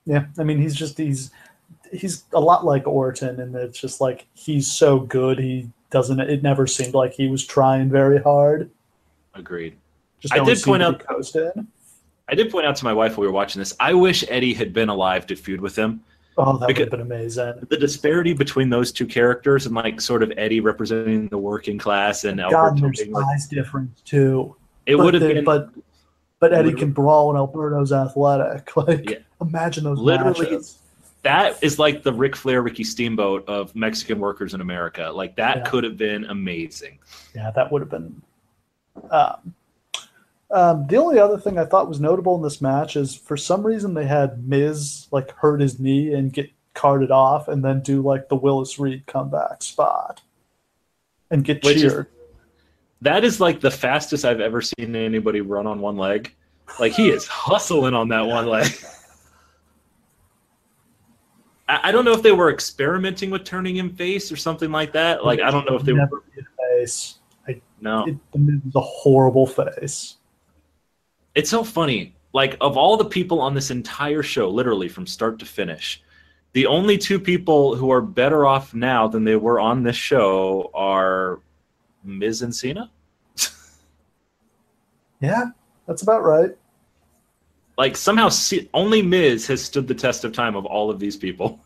Yeah. I mean, he's a lot like Orton, and it's just like he's so good. It never seemed like he was trying very hard. Agreed. I did point out to my wife while we were watching this, I wish Eddie had been alive to feud with him. Oh, that would have been amazing. The disparity between those two characters and like sort of Eddie representing the working class and Alberto there's size difference too. It would have been, but Eddie can brawl and Alberto's athletic. Like, imagine those matches. That is like the Ric Flair, Ricky Steamboat of Mexican workers in America. Like that could have been amazing. Yeah, that would have been. The only other thing I thought was notable in this match is for some reason they had Miz like hurt his knee and get carted off, and then do like the Willis Reed comeback spot and get cheered. That is like the fastest I've ever seen anybody run on one leg. Like he is hustling on that one leg. I don't know if they were experimenting with turning him face or something like that. Like I don't know if they never be a face. No, it was a horrible face. It's so funny. Like of all the people on this entire show, literally from start to finish, the only 2 people who are better off now than they were on this show are Miz and Cena. Yeah, that's about right. Like somehow only Miz has stood the test of time of all of these people.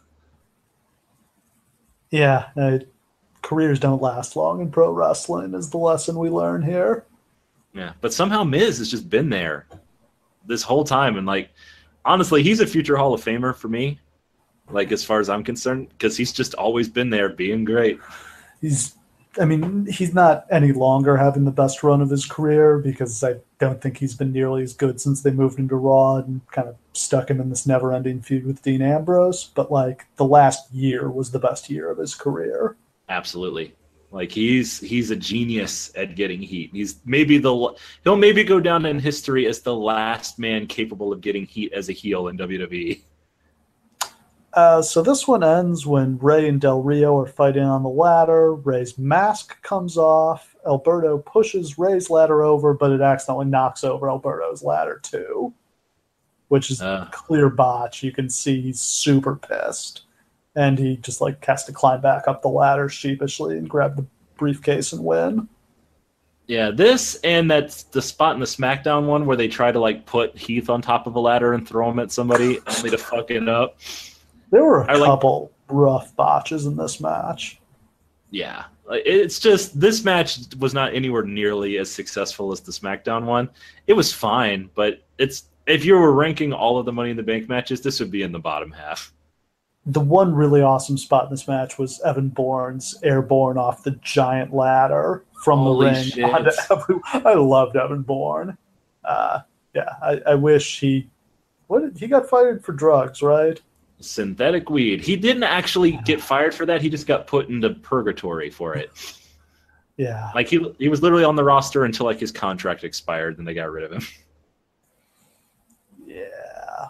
Yeah, careers don't last long in pro wrestling is the lesson we learn here. Yeah, but somehow Miz has just been there this whole time. And like, honestly, he's a future Hall of Famer for me. Like as far as I'm concerned, because he's just always been there being great. He's not any longer having the best run of his career because I don't think he's been nearly as good since they moved into Raw and kind of stuck him in this never-ending feud with Dean Ambrose. But like the last year was the best year of his career. Absolutely. Like he's a genius at getting heat. He'll maybe go down in history as the last man capable of getting heat as a heel in WWE. So this one ends when Rey and Del Rio are fighting on the ladder. Rey's mask comes off. Alberto pushes Rey's ladder over, but it accidentally knocks over Alberto's ladder too, which is a clear botch. You can see he's super pissed. And he just like has to climb back up the ladder sheepishly and grab the briefcase and win. Yeah, this and that's the spot in the SmackDown one where they try to like put Heath on top of a ladder and throw him at somebody only to fuck it up. There were a couple rough botches in this match. Yeah, it's just this match was not anywhere nearly as successful as the SmackDown one. It was fine, but if you were ranking all of the Money in the Bank matches, this would be in the bottom half. The one really awesome spot in this match was Evan Bourne's airborne off the giant ladder from Holy the ring. I loved Evan Bourne. I wish he got fired for drugs, right? Synthetic weed. He didn't actually get fired for that. He just got put into purgatory for it. Yeah. Like he was literally on the roster until like his contract expired, then they got rid of him. Yeah.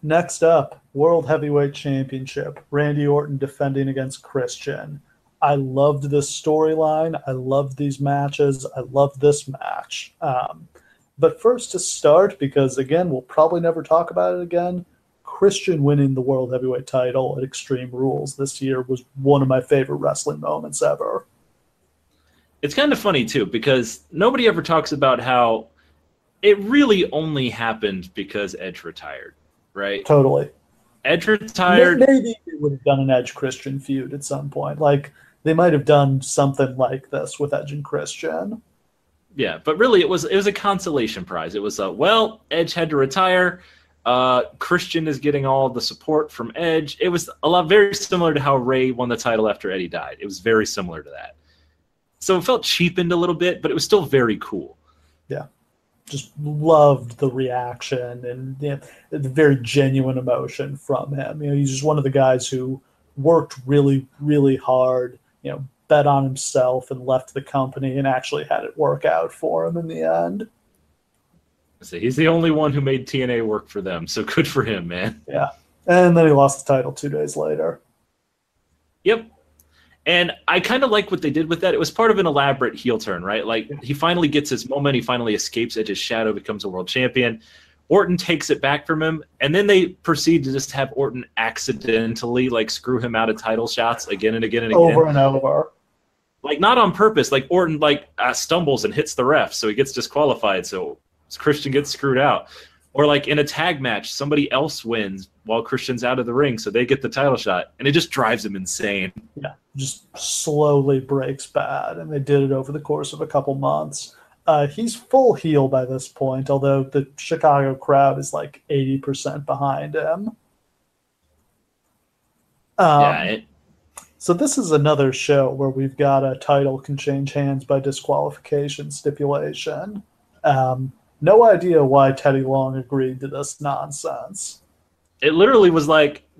Next up, World Heavyweight Championship. Randy Orton defending against Christian. I loved this storyline. I loved these matches. I loved this match. But first to start, because again, we'll probably never talk about it again, Christian winning the World Heavyweight title at Extreme Rules this year was one of my favorite wrestling moments ever. It's kind of funny, too, because nobody ever talks about how it really only happened because Edge retired, right? Totally. Edge retired. Maybe they would have done an Edge Christian feud at some point. Like, they might have done something like this with Edge and Christian. Yeah, but really it was a consolation prize. It was Edge had to retire. Christian is getting all the support from Edge. It was very similar to how Ray won the title after Eddie died. It was very similar to that. So it felt cheapened a little bit, but it was still very cool. Yeah. Just loved the reaction and the very genuine emotion from him. He's just one of the guys who worked really, really hard, bet on himself and left the company and actually had it work out for him in the end. So he's the only one who made TNA work for them. So good for him, man. Yeah. And then he lost the title 2 days later. Yep. And I kind of like what they did with that. It was part of an elaborate heel turn, right? Like, he finally gets his moment. He finally escapes Edge's shadow, becomes a world champion. Orton takes it back from him, and then they proceed to just have Orton accidentally, screw him out of title shots again and again and again. Over and over. Not on purpose. Orton, stumbles and hits the ref, so he gets disqualified, so Christian gets screwed out. Or, in a tag match, somebody else wins while Christian's out of the ring, so they get the title shot. And it just drives him insane. Yeah, just slowly breaks bad. And they did it over the course of a couple months. He's full heel by this point, although the Chicago crowd is 80% behind him. So this is another show where we've got a title can change hands by disqualification stipulation. No idea why Teddy Long agreed to this nonsense. It literally was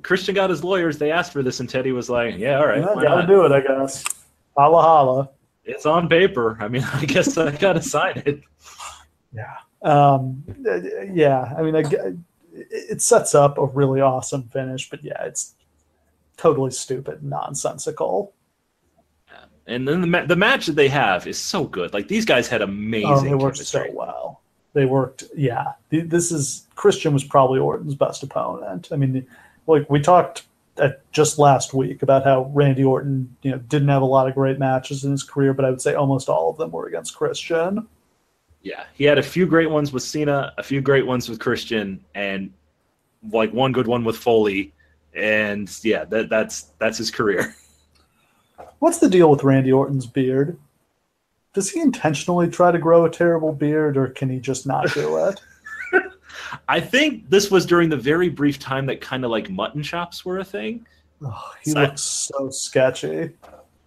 Christian got his lawyers, they asked for this, and Teddy was like, yeah, all right. Gotta do it, I guess. Holla holla. It's on paper. I mean, I guess I gotta sign it. Yeah. It sets up a really awesome finish, but yeah, it's totally stupid, nonsensical. Yeah. And then the match that they have is so good. These guys had amazing they worked chemistry. So well. They worked, yeah. Christian was probably Orton's best opponent. I mean, we talked just last week about how Randy Orton, didn't have a lot of great matches in his career, but I would say almost all of them were against Christian. Yeah, he had a few great ones with Cena, a few great ones with Christian, and one good one with Foley, and yeah, that's his career. What's the deal with Randy Orton's beard? Does he intentionally try to grow a terrible beard, or can he just not do it? I think this was during the very brief time that kind of mutton chops were a thing. Oh, he looks so sketchy.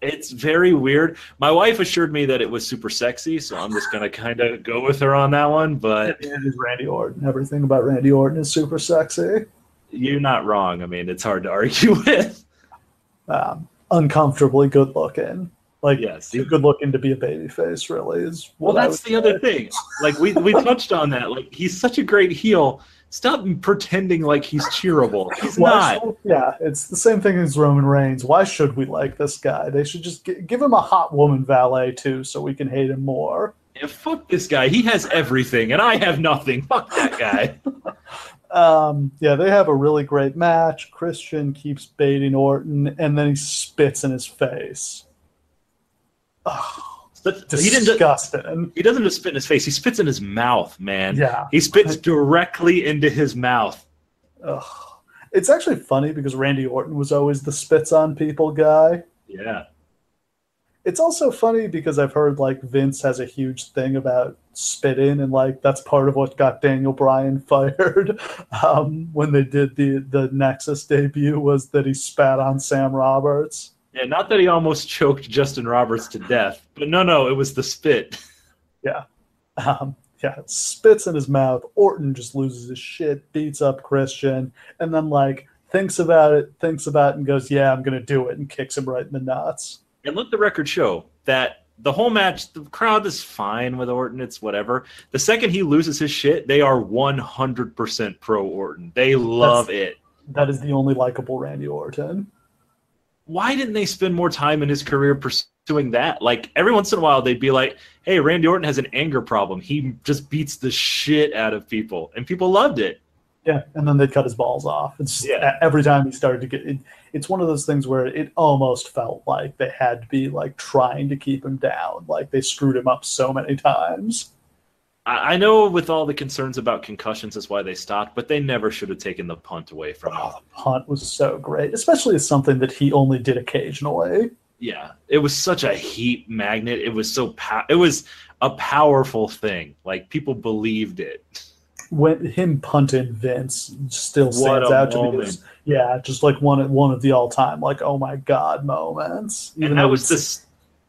It's very weird. My wife assured me that it was super sexy, so I'm just going to kind of go with her on that one. But it is Randy Orton. Everything about Randy Orton is super sexy. You're not wrong. I mean, it's hard to argue with. Uncomfortably good looking. Yes, too good looking to be a babyface, really. Is that's the other thing. We touched on that. He's such a great heel. Stop pretending like he's cheerable. He's not. Yeah, it's the same thing as Roman Reigns. Why should we like this guy? They should just give him a hot woman valet, too, so we can hate him more. Yeah, fuck this guy. He has everything, and I have nothing. Fuck that guy. They have a really great match. Christian keeps baiting Orton, and then he spits in his face. Oh, disgusting. He doesn't just spit in his face. He spits in his mouth, man. Yeah. He spits directly into his mouth. Ugh. It's actually funny because Randy Orton was always the spits on people guy. Yeah. It's also funny because I've heard Vince has a huge thing about spitting, and that's part of what got Daniel Bryan fired when they did the Nexus debut, was that he spat on Sam Roberts. Yeah, not that he almost choked Justin Roberts to death, but no, it was the spit. Yeah. Spits in his mouth. Orton just loses his shit, beats up Christian, and then thinks about it, and goes, yeah, I'm going to do it, and kicks him right in the nuts. And let the record show that the whole match, the crowd is fine with Orton. It's whatever. The second he loses his shit, they are 100% pro Orton. They love it. That is the only likable Randy Orton. Why didn't they spend more time in his career pursuing that? Every once in a while, they'd be like, hey, Randy Orton has an anger problem. He just beats the shit out of people. And people loved it. Yeah, and then they'd cut his balls off. It's Yeah. every time he started to get it, it's one of those things where it almost felt like they had to be like trying to keep him down. Like they screwed him up so many times. I know with all the concerns about concussions is why they stopped, but they never should have taken the punt away from him. Oh, the punt was so great, especially as something that he only did occasionally. Yeah, it was such a heat magnet. It was it was a powerful thing. Like people believed it. When him punting Vince still What stands a out to me moment. as, yeah, just like one of the all time like oh my god moments. And that was this.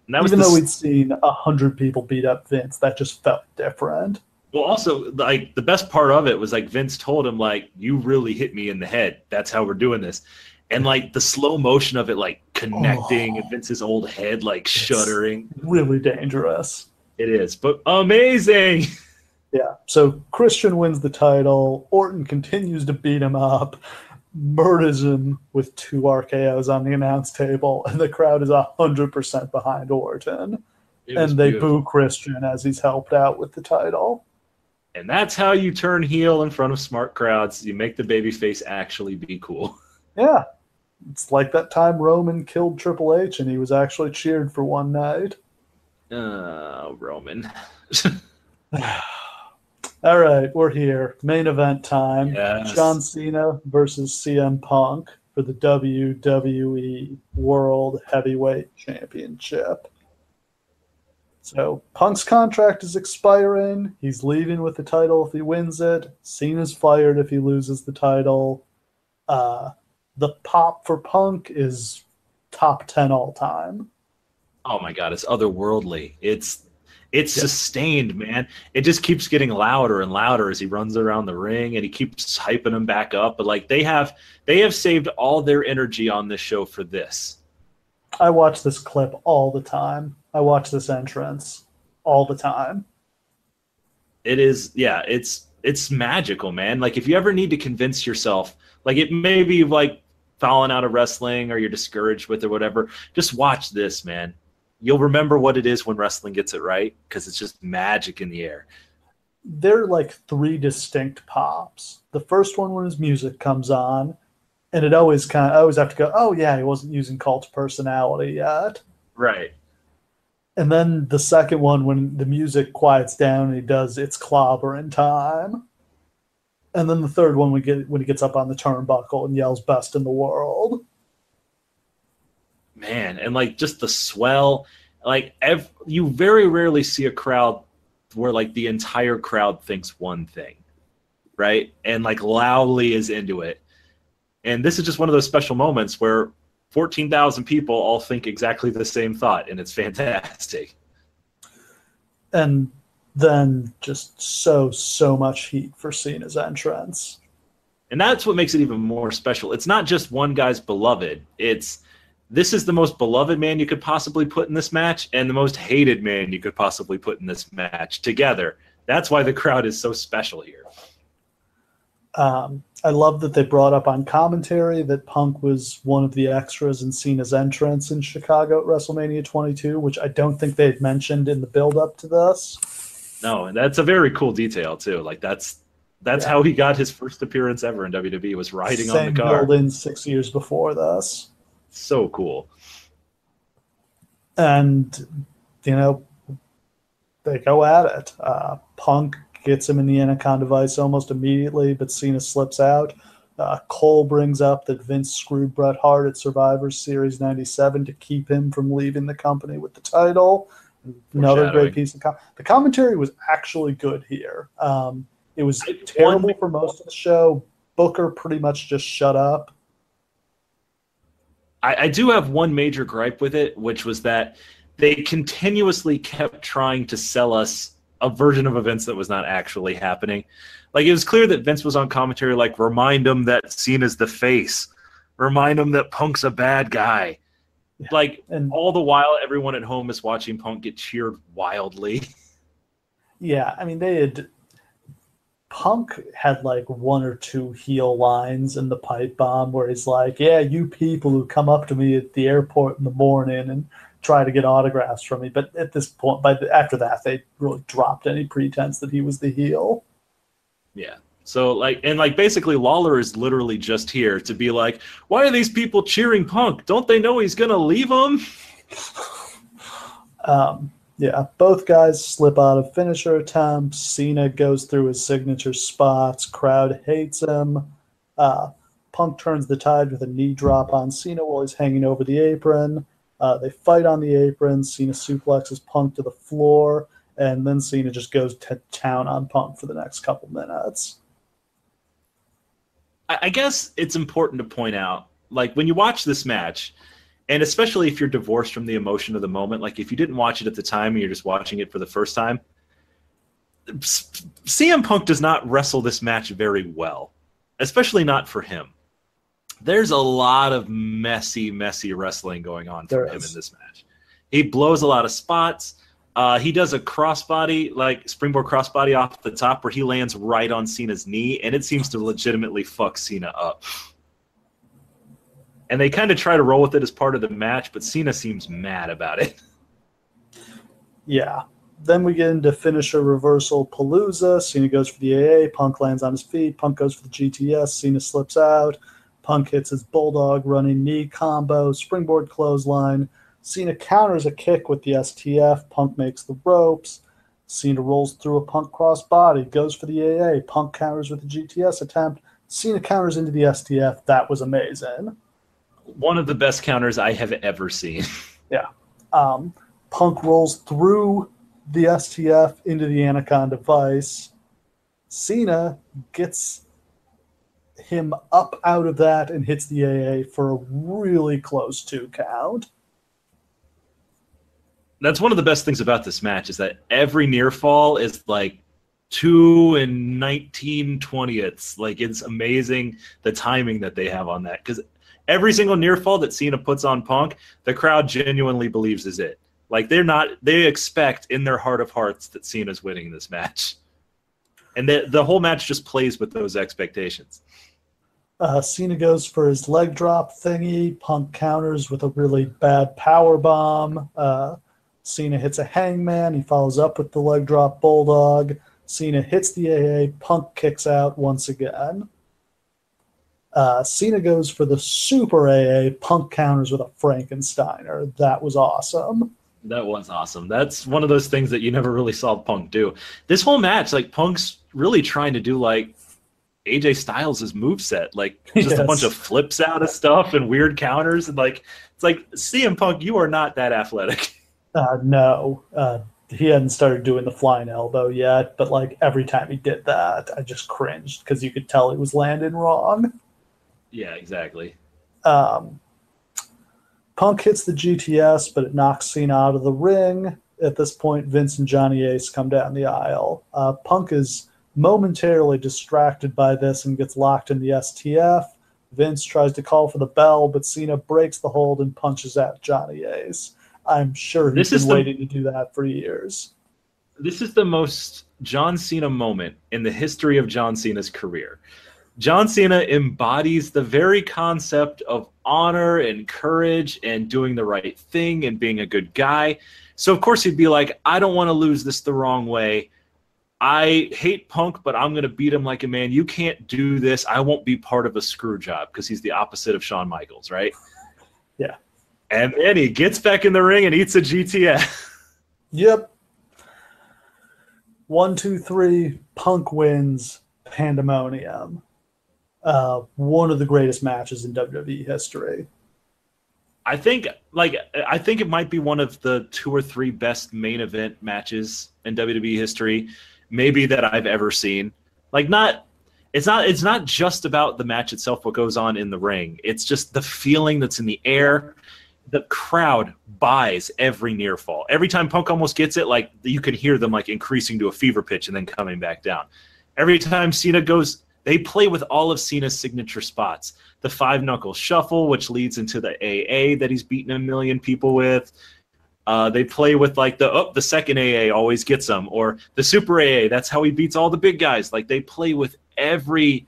And that was Even though this. we'd seen 100 people beat up Vince, that just felt different. Well, also, like the best part of it was like Vince told him, like, "You really hit me in the head. That's how we're doing this." And like the slow motion of it, like connecting, and Vince's old head like shuddering. Really dangerous. It is, but amazing. Yeah. So Christian wins the title. Orton continues to beat him up, murders him with 2 RKOs on the announce table, and the crowd is 100% behind Orton. And they boo Christian as he's helped out with the title. And that's how you turn heel in front of smart crowds. You make the babyface actually be cool. Yeah. It's like that time Roman killed Triple H and he was actually cheered for one night. Roman. All right, we're here. Main event time. Yes. John Cena versus CM Punk for the WWE World Heavyweight Championship. So Punk's contract is expiring. He's leaving with the title if he wins it. Cena's fired if he loses the title. The pop for Punk is top 10 all time. Oh my god, it's otherworldly. It's sustained, man. It just keeps getting louder and louder as he runs around the ring, and he keeps hyping them back up. But like they have saved all their energy on this show for this. I watch this clip all the time. I watch this entrance all the time. It is, yeah, it's magical, man. Like if you ever need to convince yourself, like it may be like falling out of wrestling or you're discouraged with or whatever, just watch this, man. You'll remember what it is when wrestling gets it right because it's just magic in the air. They're like 3 distinct pops. The first one when his music comes on, and I always have to go, oh yeah, he wasn't using cult personality yet. Right. And then the second one when the music quiets down and he does It's Clobbering Time. And then the third one when he gets up on the turnbuckle and yells best in the world. Man, and like just the swell, like you very rarely see a crowd where like the entire crowd thinks one thing, right? And like loudly is into it. And this is just one of those special moments where 14,000 people all think exactly the same thought, and it's fantastic. And then just so much heat for Cena's entrance. And that's what makes it even more special. It's not just one guy's beloved. This is the most beloved man you could possibly put in this match and the most hated man you could possibly put in this match together. That's why the crowd is so special here. I love that they brought up on commentary that Punk was one of the extras in Cena's entrance in Chicago at WrestleMania 22, which I don't think they had mentioned in the build-up to this. No, and that's a very cool detail, too. Like, that's how he got his first appearance ever in WWE, was riding on the car. Same build-in 6 years before this. So cool. And, they go at it. Punk gets him in the Anaconda Vice almost immediately, but Cena slips out. Cole brings up that Vince screwed Bret Hart at Survivor Series 97 to keep him from leaving the company with the title. Another great piece of the commentary was actually good here. It was terrible for most of the show. Booker pretty much just shut up. I do have one major gripe with it, which was that they continuously kept trying to sell us a version of events that was not actually happening. Like, it was clear that Vince was on commentary, like, remind him that Cena's the face. Remind him that Punk's a bad guy. Yeah. Like, and all the while, everyone at home is watching Punk get cheered wildly. Yeah, I mean, Punk had like 1 or 2 heel lines in the pipe bomb where he's like, yeah, you people who come up to me at the airport in the morning and try to get autographs from me. But at this point, after that, they really dropped any pretense that he was the heel. Yeah. So like basically Lawler is literally just here to be like, why are these people cheering Punk? Don't they know he's gonna leave them? Yeah, both guys slip out of finisher attempts. Cena goes through his signature spots. Crowd hates him. Uh, Punk turns the tide with a knee drop on Cena while he's hanging over the apron. They fight on the apron. Cena suplexes Punk to the floor, and then Cena just goes to town on Punk for the next couple minutes. I guess it's important to point out, like when you watch this match, and especially if you're divorced from the emotion of the moment, like if you didn't watch it at the time and you're just watching it for the first time, CM Punk does not wrestle this match very well, especially not for him. There's a lot of messy wrestling going on from him in this match. He blows a lot of spots. He does a crossbody, like springboard crossbody off the top where he lands right on Cena's knee, and it seems to legitimately fuck Cena up. And they kind of try to roll with it as part of the match, but Cena seems mad about it. Yeah. Then we get into finisher reversal Palooza. Cena goes for the AA. Punk lands on his feet. Punk goes for the GTS. Cena slips out. Punk hits his bulldog running knee combo. Springboard clothesline. Cena counters a kick with the STF. Punk makes the ropes. Cena rolls through a Punk crossbody. Goes for the AA. Punk counters with the GTS attempt. Cena counters into the STF. That was amazing. One of the best counters I have ever seen. Yeah. Punk rolls through the STF into the Anaconda Vice. Cena gets him up out of that and hits the AA for a really close 2 count. That's one of the best things about this match is that every near fall is like 2 and 19/20ths. Like it's amazing the timing that they have on that, because every single near fall that Cena puts on Punk, the crowd genuinely believes is it. Like they expect in their heart of hearts that Cena's winning this match. And the whole match just plays with those expectations. Cena goes for his leg drop thingy. Punk counters with a really bad power bomb. Cena hits a hangman. He follows up with the leg drop bulldog. Cena hits the AA. Punk kicks out once again. Cena goes for the super AA. Punk counters with a Frankensteiner. That was awesome. That was awesome. That's one of those things that you never really saw Punk do. This whole match, like Punk's really trying to do like AJ Styles' moveset, like just a bunch of flips out of stuff and weird counters, and like it's like CM Punk, you are not that athletic. No, he hadn't started doing the flying elbow yet, but like every time he did that, I just cringed because you could tell he was landing wrong. Yeah, exactly. Punk hits the GTS, but it knocks Cena out of the ring. At this point, Vince and Johnny Ace come down the aisle. Punk is momentarily distracted by this and gets locked in the STF. Vince tries to call for the bell, but Cena breaks the hold and punches at Johnny Ace. I'm sure he's been waiting to do that for years. This is the most John Cena moment in the history of John Cena's career. John Cena embodies the very concept of honor and courage and doing the right thing and being a good guy. So, of course, he'd be like, I don't want to lose this the wrong way. I hate Punk, but I'm going to beat him like a man. You can't do this. I won't be part of a screw job, because he's the opposite of Shawn Michaels, right? Yeah. And then he gets back in the ring and eats a GTS. Yep. 1, 2, 3, Punk wins. Pandemonium. One of the greatest matches in WWE history. I think it might be one of the 2 or 3 best main event matches in WWE history, maybe that I've ever seen. Like, it's not just about the match itself, what goes on in the ring. It's just the feeling that's in the air. The crowd buys every near fall. Every time Punk almost gets it, like you can hear them like increasing to a fever pitch and then coming back down. Every time Cena goes, they play with all of Cena's signature spots. The 5-knuckle shuffle, which leads into the AA that he's beaten a million people with. They play with like the second AA always gets them, or the super AA. That's how he beats all the big guys. Like they play with every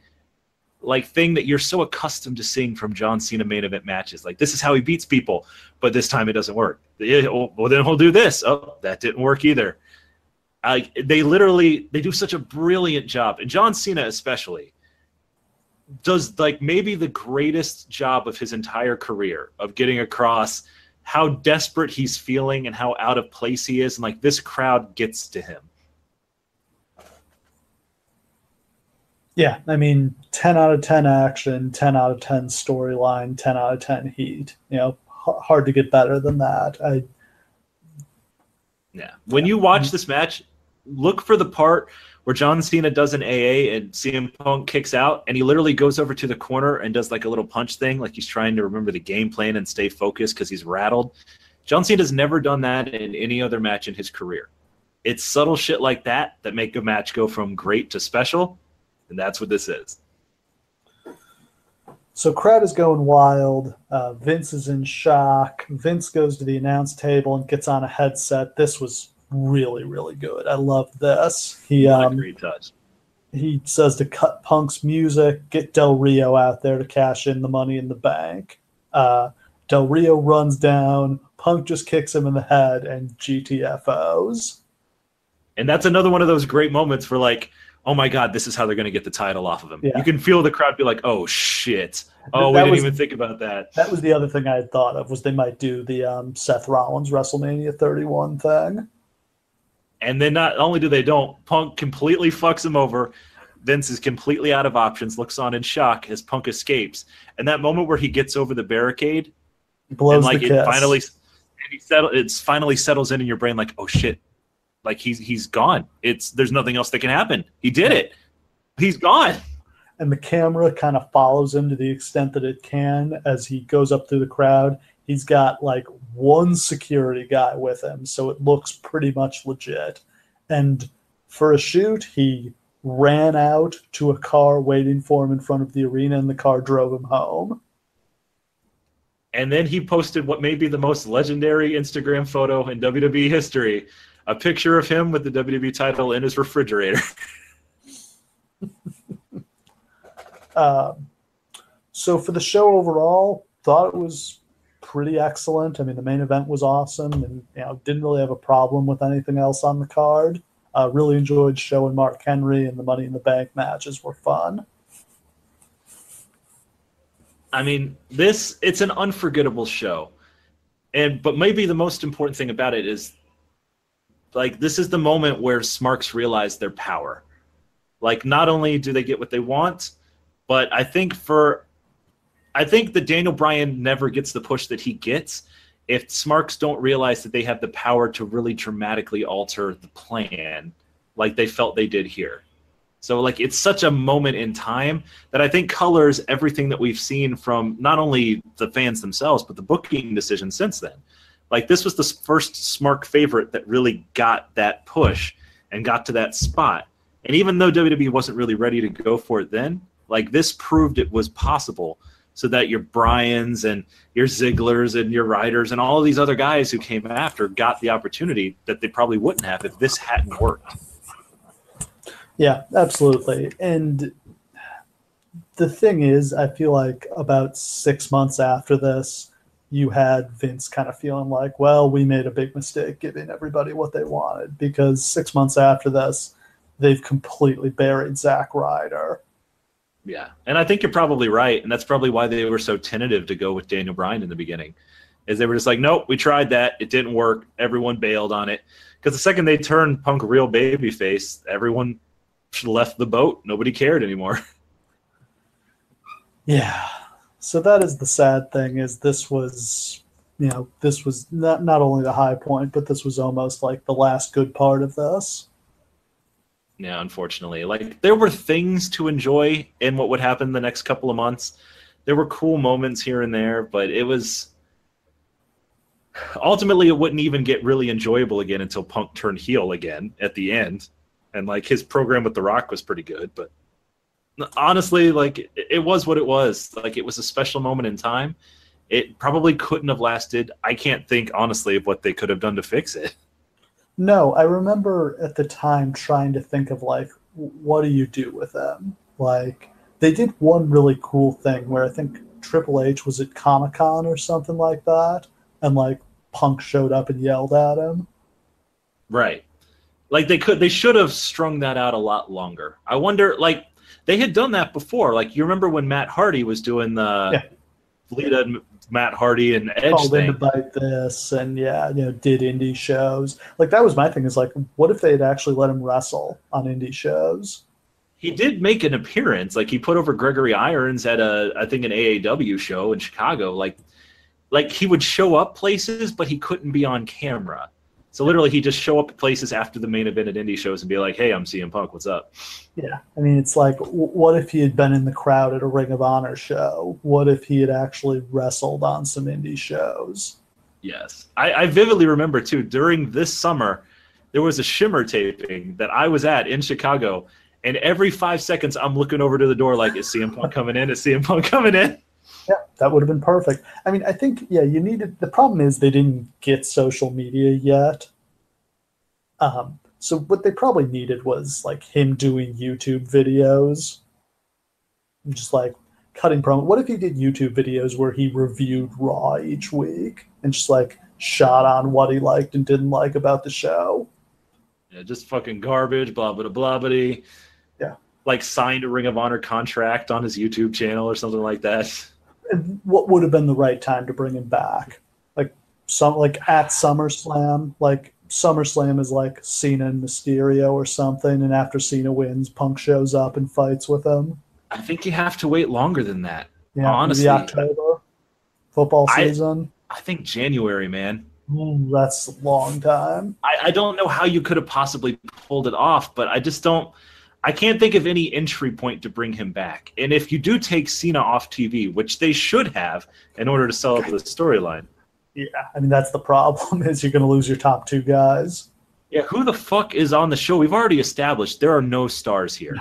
like thing that you're so accustomed to seeing from John Cena main event matches. Like this is how he beats people, but this time it doesn't work. Well, then he'll do this. Oh, that didn't work either. They do such a brilliant job, and John Cena especially does like maybe the greatest job of his entire career of getting across how desperate he's feeling and how out of place he is, and like this crowd gets to him. Yeah, I mean, 10 out of 10 action, 10 out of 10 storyline, 10 out of 10 heat. Hard to get better than that. When you watch this match, look for the part where John Cena does an AA and CM Punk kicks out, and he literally goes over to the corner and does like a little punch thing, like he's trying to remember the game plan and stay focused because he's rattled. John Cena's never done that in any other match in his career. It's subtle shit like that that make a match go from great to special, and that's what this is. So crowd is going wild. Vince is in shock. Vince goes to the announce table and gets on a headset. This was really, really good. I loved this. Great touch. He says to cut Punk's music, get Del Rio out there to cash in the money in the bank. Del Rio runs down. Punk just kicks him in the head and GTFOs. And that's another one of those great moments where like, oh my God, this is how they're going to get the title off of him. Yeah. You can feel the crowd be like, oh shit. Oh, we didn't even think about that. That was the other thing I had thought of, was they might do the Seth Rollins WrestleMania 31 thing. And then not only do they don't, Punk completely fucks him over. Vince is completely out of options, looks on in shock as Punk escapes. And that moment where he gets over the barricade, blows and like the it finally settles in your brain, like, oh shit, like he's gone. There's nothing else that can happen. He did it. He's gone. And the camera kind of follows him to the extent that it can as he goes up through the crowd. He's got like one security guy with him, so it looks pretty much legit. And for a shoot, he ran out to a car waiting for him in front of the arena, and the car drove him home. And then he posted what may be the most legendary Instagram photo in WWE history, a picture of him with the WWE title in his refrigerator. So for the show overall, thought it was pretty excellent. I mean, the main event was awesome, and didn't really have a problem with anything else on the card. Really enjoyed Show and Mark Henry, and the Money in the Bank matches were fun. I mean, it's an unforgettable show. But maybe the most important thing about it is, like, this is the moment where Smarks realize their power. Like, not only do they get what they want, but I think that Daniel Bryan never gets the push that he gets if Smarks don't realize that they have the power to really dramatically alter the plan like they felt they did here. So, like, it's such a moment in time that I think colors everything that we've seen from not only the fans themselves, but the booking decision since then. Like, this was the first Smark favorite that really got that push and got to that spot. And even though WWE wasn't really ready to go for it then, like, this proved it was possible, so that your Bryans and your Zigglers and your Ryders and all of these other guys who came after got the opportunity that they probably wouldn't have if this hadn't worked. Yeah, absolutely. And the thing is, I feel like about 6 months after this, you had Vince kind of feeling like, well, we made a big mistake giving everybody what they wanted, because 6 months after this, they've completely buried Zack Ryder. Yeah, and I think you're probably right, and that's probably why they were so tentative to go with Daniel Bryan in the beginning, is they were just like, nope, we tried that, it didn't work, everyone bailed on it. Because the second they turned Punk real babyface, everyone left the boat. Nobody cared anymore. Yeah, so that is the sad thing, is this was not only the high point, but this was almost like the last good part of this. Yeah, unfortunately. Like, there were things to enjoy in what would happen the next couple of months. There were cool moments here and there, but it was... Ultimately, it wouldn't even get really enjoyable again until Punk turned heel again at the end. And, like, his program with The Rock was pretty good, but honestly, like, it was what it was. Like, it was a special moment in time. It probably couldn't have lasted. I can't think, honestly, of what they could have done to fix it. No, I remember at the time trying to think of, like, what do you do with them? Like, they did one really cool thing where I think Triple H was at Comic-Con or something like that, and, like, Punk showed up and yelled at him. Right. Like they should have strung that out a lot longer. I wonder, like they had done that before. Like you remember when Matt Hardy was doing the Yeah. Lita, Matt Hardy and Edge Called in to thing. bite this, and yeah, did indie shows. Like that was my thing. Is like, what if they had actually let him wrestle on indie shows? He did make an appearance. Like he put over Gregory Irons at I think an AAW show in Chicago. Like he would show up places, but he couldn't be on camera. So literally, he just show up at places after the main event at indie shows and be like, "Hey, I'm CM Punk. What's up?" Yeah, I mean, it's like, what if he had been in the crowd at a Ring of Honor show? What if he had actually wrestled on some indie shows? Yes, I vividly remember too. During this summer, there was a Shimmer taping that I was at in Chicago, and every 5 seconds, I'm looking over to the door like, "Is CM Punk coming in? Is CM Punk coming in?" Yeah, that would have been perfect. I mean, I think, yeah, you needed, the problem is they didn't get social media yet. So what they probably needed was like him doing YouTube videos, just like cutting promo. What if he did YouTube videos where he reviewed Raw each week and just like shot on what he liked and didn't like about the show? Yeah, just fucking garbage, blah blah blah blah. Yeah. Like signed a Ring of Honor contract on his YouTube channel or something like that. And what would have been the right time to bring him back? Like at SummerSlam, like SummerSlam is like Cena and Mysterio or something, and after Cena wins, Punk shows up and fights with him. I think you have to wait longer than that. Yeah, Honestly, maybe October, football season. I think January, man. That's a long time. I don't know how you could have possibly pulled it off, but I just don't. I can't think of any entry point to bring him back. And if you do take Cena off TV, which they should have in order to sell up the storyline. Yeah, I mean, that's the problem is you're going to lose your top two guys. Yeah, who the fuck is on the show? We've already established there are no stars here.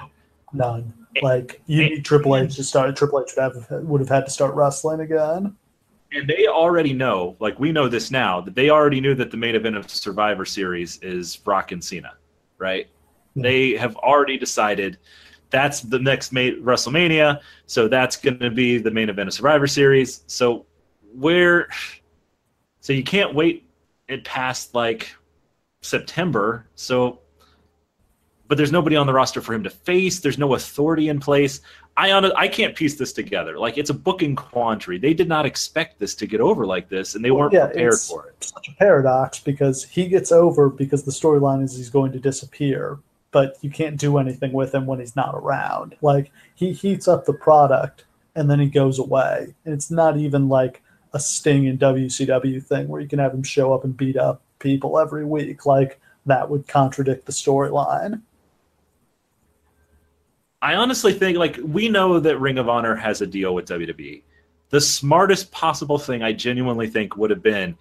None. Like, you need Triple H to start. Triple H would have had to start wrestling again. And they already know, like we know this now, that they already knew that the main event of Survivor Series is Rock and Cena, right? Yeah. They have already decided that's the next WrestleMania, so that's going to be the main event of Survivor Series. So you can't wait it past like September. But there's nobody on the roster for him to face. There's no authority in place. I can't piece this together. Like, it's a booking quandary. They did not expect this to get over like this, and they weren't prepared for it. It's such a paradox because he gets over because the storyline is he's going to disappear, but you can't do anything with him when he's not around. Like, he heats up the product, and then he goes away. And it's not even like a Sting in WCW thing where you can have him show up and beat up people every week. Like, that would contradict the storyline. I honestly think, like, we know that Ring of Honor has a deal with WWE. The smartest possible thing I genuinely think would have been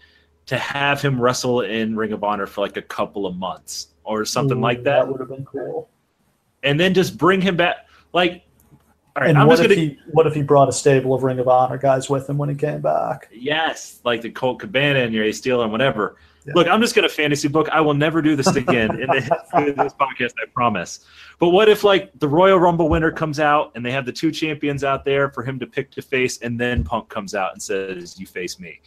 to have him wrestle in Ring of Honor for like a couple of months or something like that. That would have been cool. And then just bring him back. Like, all right, and what if he brought a stable of Ring of Honor guys with him when he came back? Yes, like the Colt Cabana and your Ace Steel and whatever. Yeah. Look, I'm just going to fantasy book. I will never do this again in the history of this podcast, I promise. But what if, like, the Royal Rumble winner comes out and they have the two champions out there for him to pick to face, and then Punk comes out and says, "You face me."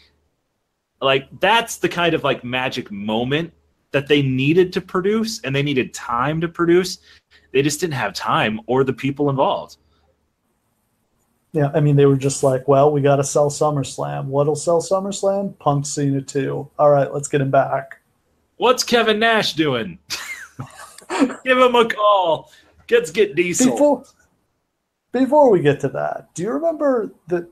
Like, that's the kind of, like, magic moment that they needed to produce, and they needed time to produce. They just didn't have time or the people involved. Yeah, I mean, they were just like, well, we got to sell SummerSlam. What'll sell SummerSlam? Punk Cena 2. All right, let's get him back. What's Kevin Nash doing? Give him a call. Let's get Diesel. Before we get to that, do you remember that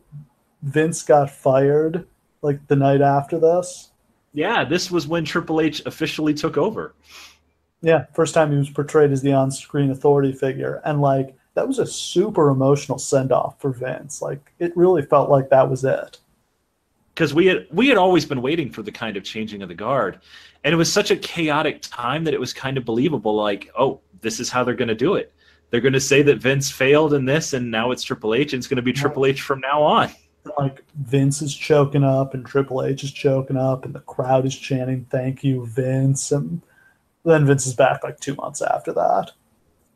Vince got fired like the night after this? Yeah, this was when Triple H officially took over. Yeah, first time he was portrayed as the on-screen authority figure. And, like, that was a super emotional send-off for Vince. Like, it really felt like that was it. Because we had always been waiting for the kind of changing of the guard. And it was such a chaotic time that it was kind of believable. Like, oh, this is how they're going to do it. They're going to say that Vince failed in this, and now it's Triple H, and it's going to be Triple H from now on. Like, Vince is choking up, and Triple H is choking up, and the crowd is chanting, "Thank you, Vince." And then Vince is back like 2 months after that.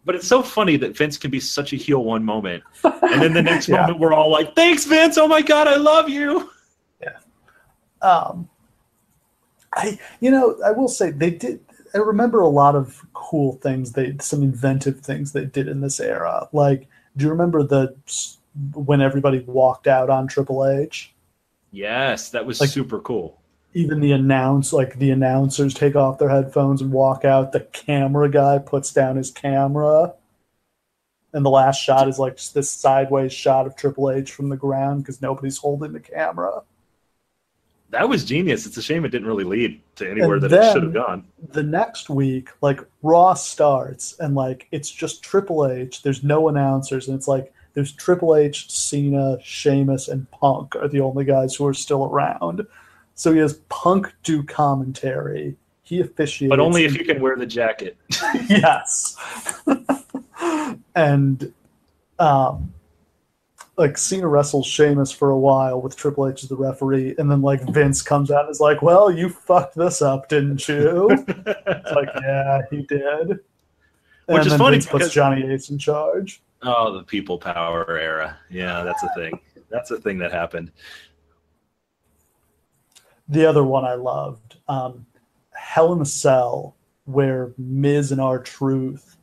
But it's so funny that Vince can be such a heel one moment, and then the next moment we're all like, "Thanks, Vince! Oh my God, I love you!" Yeah. I will say they did. I remember a lot of cool things some inventive things they did in this era. Like, do you remember when everybody walked out on Triple H? Yes, that was Like, super cool. even the announcers take off their headphones and walk out. The camera guy puts down his camera, and the last shot is like just this sideways shot of Triple H from the ground because nobody's holding the camera. That was genius. It's a shame it didn't really lead to anywhere And that it should have then gone. the next week, like Raw starts, and like it's just Triple H. There's no announcers, and it's like there's Triple H, Cena, Sheamus, and Punk are the only guys who are still around. So he has Punk do commentary. He officiates, But only if you can wear the jacket. yes. And like Cena wrestles Sheamus for a while with Triple H as the referee, and then like Vince comes out and is like, "Well, you fucked this up, didn't you?" It's like, yeah, he did. Which is funny Vince puts Johnny Ace in charge. Oh, the people power era. Yeah, that's a thing. That's a thing that happened. The other one I loved, Hell in a Cell, where Miz and R-Truth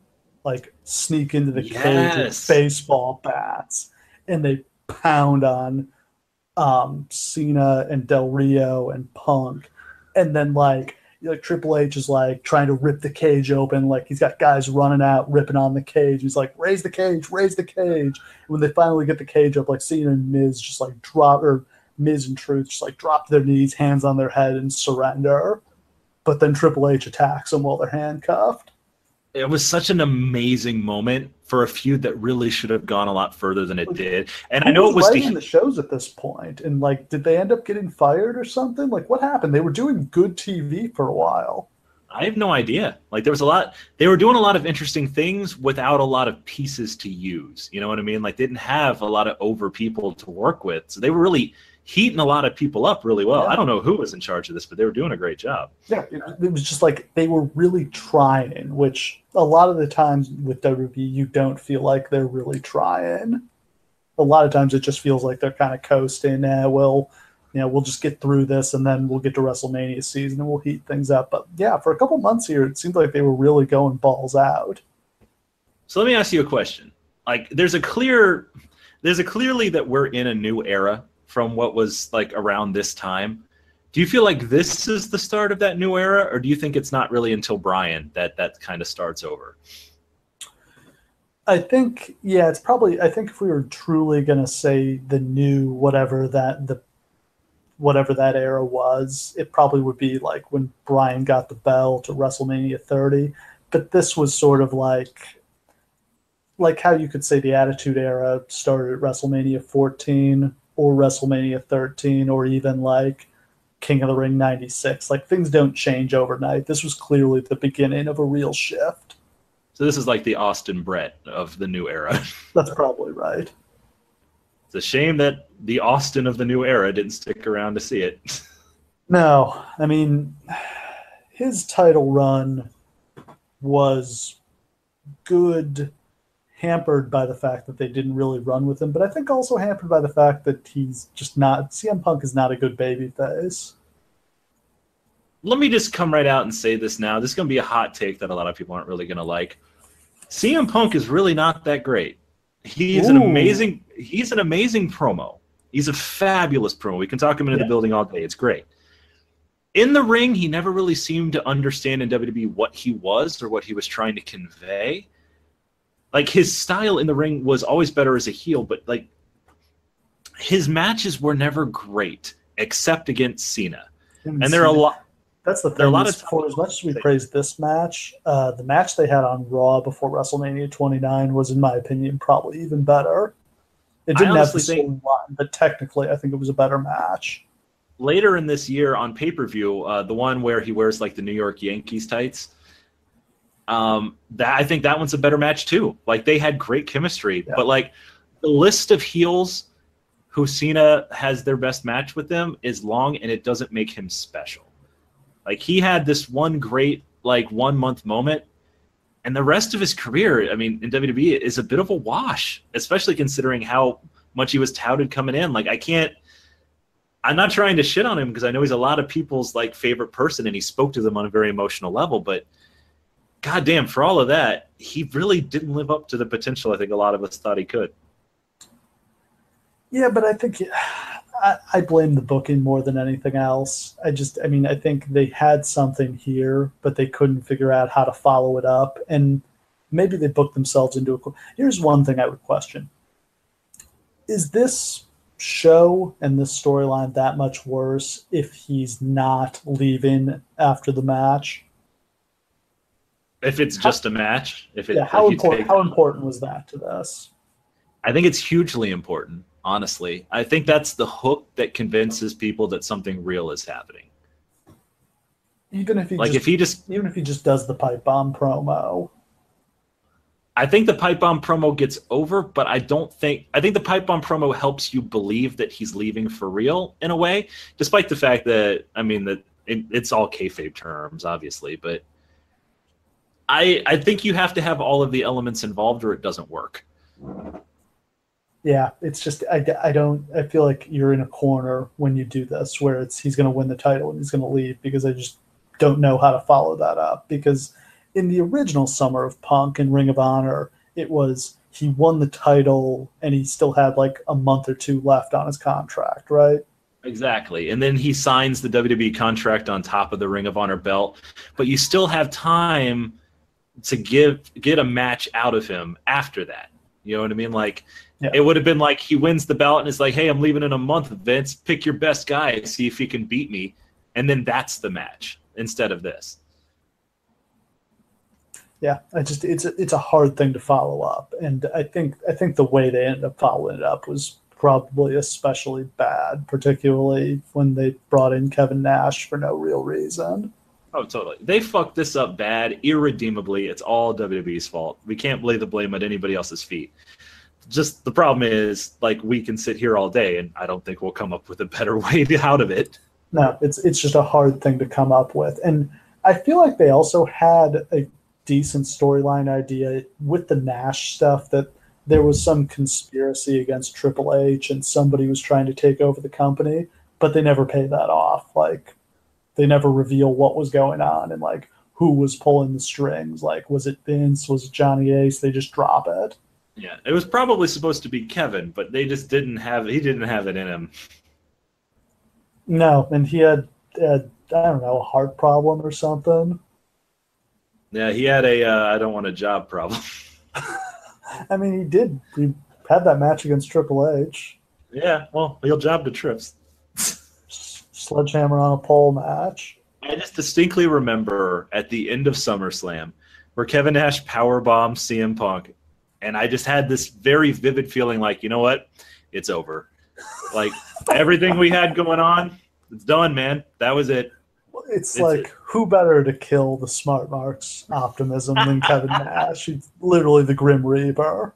like sneak into the cage with baseball bats, and they pound on Cena and Del Rio and Punk, and then like Triple H is like trying to rip the cage open, like he's got guys running out ripping on the cage. He's like, raise the cage, raise the cage. And when they finally get the cage up, like Cena and Miz just like Miz and Truth just like drop to their knees, hands on their head, and surrender. But then Triple H attacks them while they're handcuffed. It was such an amazing moment for a feud that really should have gone a lot further than it did. And I know it was writing the shows at this point, and like, did they end up getting fired or something? Like, what happened? They were doing good TV for a while. I have no idea. Like, there was a lot. They were doing a lot of interesting things without a lot of pieces to use. You know what I mean? Like, they didn't have a lot of over people to work with, so they were really heating a lot of people up really well. Yeah. I don't know who was in charge of this, but they were doing a great job. Yeah, it was just like they were really trying, which a lot of the times with WWE, you don't feel like they're really trying. A lot of times it just feels like they're kind of coasting. We'll just get through this, and then we'll get to WrestleMania season, and we'll heat things up. But yeah, for a couple months here, it seemed like they were really going balls out. So let me ask you a question. Like, there's a clearly that we're in a new era from what was like around this time. Do you feel like this is the start of that new era, or do you think it's not really until Bryan that kind of starts over? I think, yeah, it's probably, I think if we were truly going to say the new whatever that era was, it probably would be like when Bryan got the belt to WrestleMania 30. But this was sort of like how you could say the Attitude Era started at WrestleMania 14 or WrestleMania 13, or even like King of the Ring 96. Like, things don't change overnight. This was clearly the beginning of a real shift. So this is like the Austin Brett of the new era. That's probably right. It's a shame that the Austin of the new era didn't stick around to see it. No, I mean, his title run was good, hampered by the fact that they didn't really run with him, but I think also hampered by the fact that he's just not, CM Punk is not a good babyface. Let me just come right out and say this now. This is going to be a hot take that a lot of people aren't really going to like. CM Punk is really not that great. He's an amazing promo. He's a fabulous promo. We can talk him into the building all day. It's great. In the ring, he never really seemed to understand in WWE what he was or what he was trying to convey. Like, his style in the ring was always better as a heel, but like, his matches were never great except against Cena. And there are a lot. That's the thing. There are a lot for as much as we praised this match, the match they had on Raw before WrestleMania 29 was, in my opinion, probably even better. It didn't have the same line, but technically, I think it was a better match. Later in this year on pay-per-view, the one where he wears like the New York Yankees tights, I think that one's a better match too. Like, they had great chemistry, but like, the list of heels who Cena has their best match with them is long, and it doesn't make him special. Like, he had this one great, like, 1 month moment, and the rest of his career, I mean, in WWE is a bit of a wash, especially considering how much he was touted coming in. Like, I I'm not trying to shit on him because I know he's a lot of people's like favorite person and he spoke to them on a very emotional level, but goddamn, for all of that, he really didn't live up to the potential I think a lot of us thought he could. Yeah, but I think I blame the booking more than anything else. I think they had something here, but they couldn't figure out how to follow it up, and maybe they booked themselves into a. Here's one thing I would question: is this show and this storyline that much worse if he's not leaving after the match? If it's just a match, how important was that to this? I think it's hugely important. Honestly, I think that's the hook that convinces people that something real is happening. Even if he just does the pipe bomb promo. I think the pipe bomb promo gets over, but I think the pipe bomb promo helps you believe that he's leaving for real in a way, despite the fact that it's all kayfabe terms, obviously, but I think you have to have all of the elements involved or it doesn't work. Yeah, it's just I feel like you're in a corner when you do this where he's going to win the title and he's going to leave, because I just don't know how to follow that up. Because in the original Summer of Punk and Ring of Honor, it was he won the title and he still had like a month or two left on his contract, right? Exactly. And then he signs the WWE contract on top of the Ring of Honor belt, but you still have time to get a match out of him after that. You know what I mean? Like, yeah. It would have been like he wins the belt and is like, hey, I'm leaving in a month, Vince. Pick your best guy, see if he can beat me. And then that's the match instead of this. Yeah, it's a hard thing to follow up. And I think the way they ended up following it up was probably especially bad, particularly when they brought in Kevin Nash for no real reason. Oh, totally. They fucked this up bad, irredeemably. It's all WWE's fault. We can't lay the blame at anybody else's feet. Just the problem is, like, we can sit here all day, and I don't think we'll come up with a better way out of it. No, it's just a hard thing to come up with. And I feel like they also had a decent storyline idea with the Nash stuff, that there was some conspiracy against Triple H and somebody was trying to take over the company, but they never pay that off. Like, they never reveal what was going on and like who was pulling the strings. Like, was it Vince? Was it Johnny Ace? They just drop it. Yeah, it was probably supposed to be Kevin, but they just didn't have it in him. No, and he had I don't know, a heart problem or something. Yeah, he had a I don't want a job problem. I mean, he did. He had that match against Triple H. Yeah, well, he'll job to Trips. Sledgehammer on a pole match. I just distinctly remember at the end of SummerSlam where Kevin Nash powerbombed CM Punk, and I just had this very vivid feeling like, you know what? It's over. Like, everything we had going on, it's done, man. That was it. It's like, who better to kill the Smart Marks optimism than Kevin Nash? He's literally the Grim Reaper.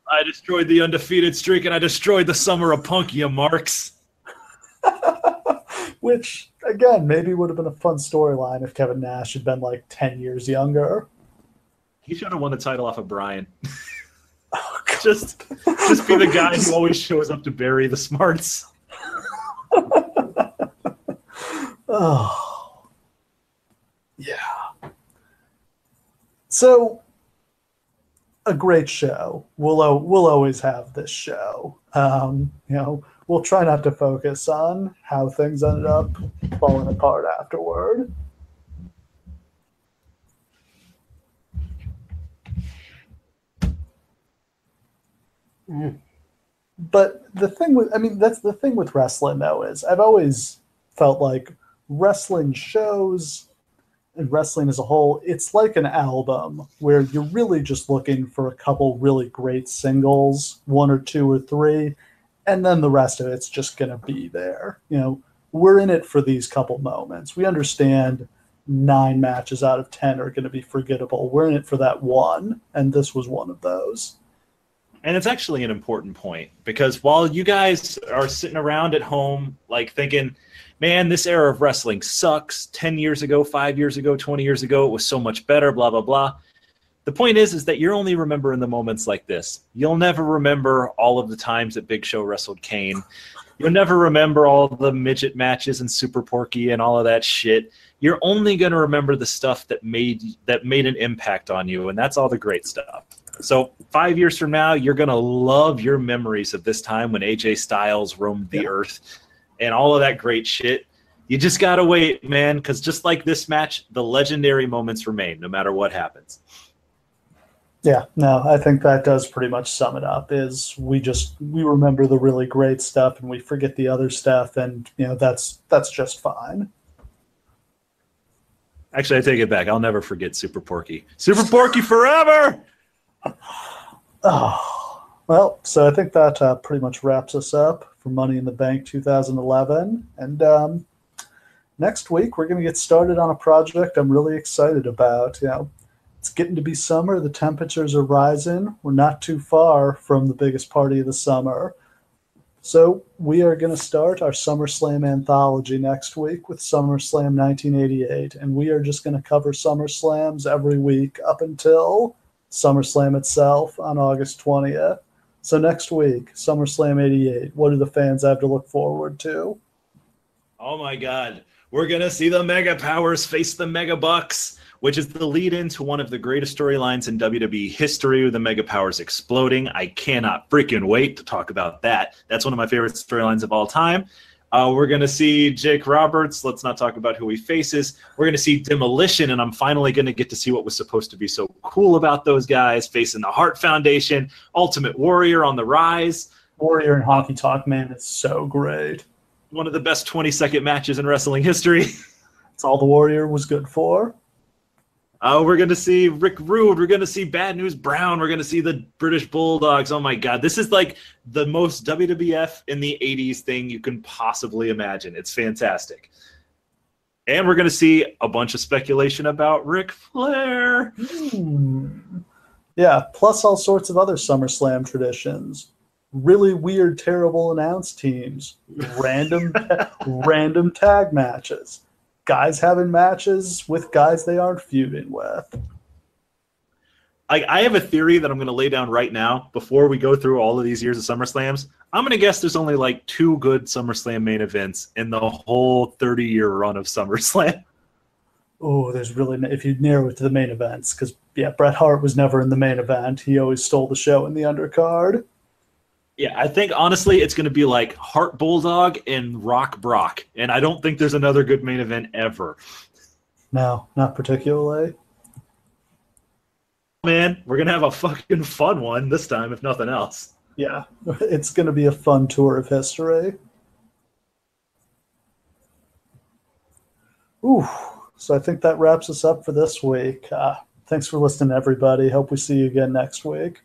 I destroyed the undefeated streak, and I destroyed the Summer of Punk, you marks. Which, again, maybe would have been a fun storyline if Kevin Nash had been like 10 years younger. He should have won the title off of Bryan. Oh, just be the guy who always shows up to bury the Smarts. Oh, yeah. So, a great show. We'll always have this show. We'll try not to focus on how things ended up falling apart afterward. But that's the thing with wrestling, though, is I've always felt like wrestling shows and wrestling as a whole, it's like an album where you're really just looking for a couple really great singles, one or two or three, and then the rest of it's just going to be there. We're in it for these couple moments. We understand 9 matches out of 10 are going to be forgettable. We're in it for that one, and this was one of those. And it's actually an important point, because while you guys are sitting around at home like thinking, man, this era of wrestling sucks, 10 years ago, 5 years ago, 20 years ago, it was so much better, blah, blah, blah. The point is that you're only remembering the moments like this. You'll never remember all of the times that Big Show wrestled Kane. You'll never remember all the midget matches and Super Porky and all of that shit. You're only going to remember the stuff that made an impact on you, and that's all the great stuff. So 5 years from now, you're going to love your memories of this time when AJ Styles roamed the earth and all of that great shit. You just got to wait, man, because just like this match, the legendary moments remain no matter what happens. Yeah, no, I think that does pretty much sum it up. Is we remember the really great stuff and we forget the other stuff, and that's just fine. Actually, I take it back. I'll never forget Super Porky. Super Porky forever! Oh, well, so I think that pretty much wraps us up for Money in the Bank 2011. And next week, we're going to get started on a project I'm really excited about. It's getting to be summer. The temperatures are rising. We're not too far from the biggest party of the summer. So we are going to start our SummerSlam anthology next week with SummerSlam 1988. And we are just going to cover SummerSlams every week up until SummerSlam itself on August 20th. So next week, SummerSlam 88. What do the fans have to look forward to? Oh my God. We're going to see the Mega Powers face the Mega Bucks, which is the lead into one of the greatest storylines in WWE history with the Mega Powers exploding. I cannot freaking wait to talk about that. That's one of my favorite storylines of all time. We're going to see Jake Roberts. Let's not talk about who he faces. We're going to see Demolition, and I'm finally going to get to see what was supposed to be so cool about those guys facing the Hart Foundation. Ultimate Warrior on the rise. Warrior and Honky Tonk Man is so great. One of the best 20-second matches in wrestling history. That's all the Warrior was good for. We're going to see Rick Rude. We're going to see Bad News Brown. We're going to see the British Bulldogs. Oh, my God. This is like the most WWF in the 80s thing you can possibly imagine. It's fantastic. And we're going to see a bunch of speculation about Ric Flair. Yeah, plus all sorts of other SummerSlam traditions. Really weird, terrible announce teams. Random tag matches. Guys having matches with guys they aren't feuding with. I have a theory that I'm going to lay down right now before we go through all of these years of SummerSlams. I'm going to guess there's only like 2 good SummerSlam main events in the whole 30-year run of SummerSlam. Oh, there's really, if you narrow it to the main events, because, Bret Hart was never in the main event. He always stole the show in the undercard. Yeah, I think, honestly, it's going to be like Hart Bulldog and Rock Brock. And I don't think there's another good main event ever. No, not particularly. Man, we're going to have a fucking fun one this time, if nothing else. Yeah, it's going to be a fun tour of history. Ooh, so I think that wraps us up for this week. Thanks for listening, everybody. Hope we see you again next week.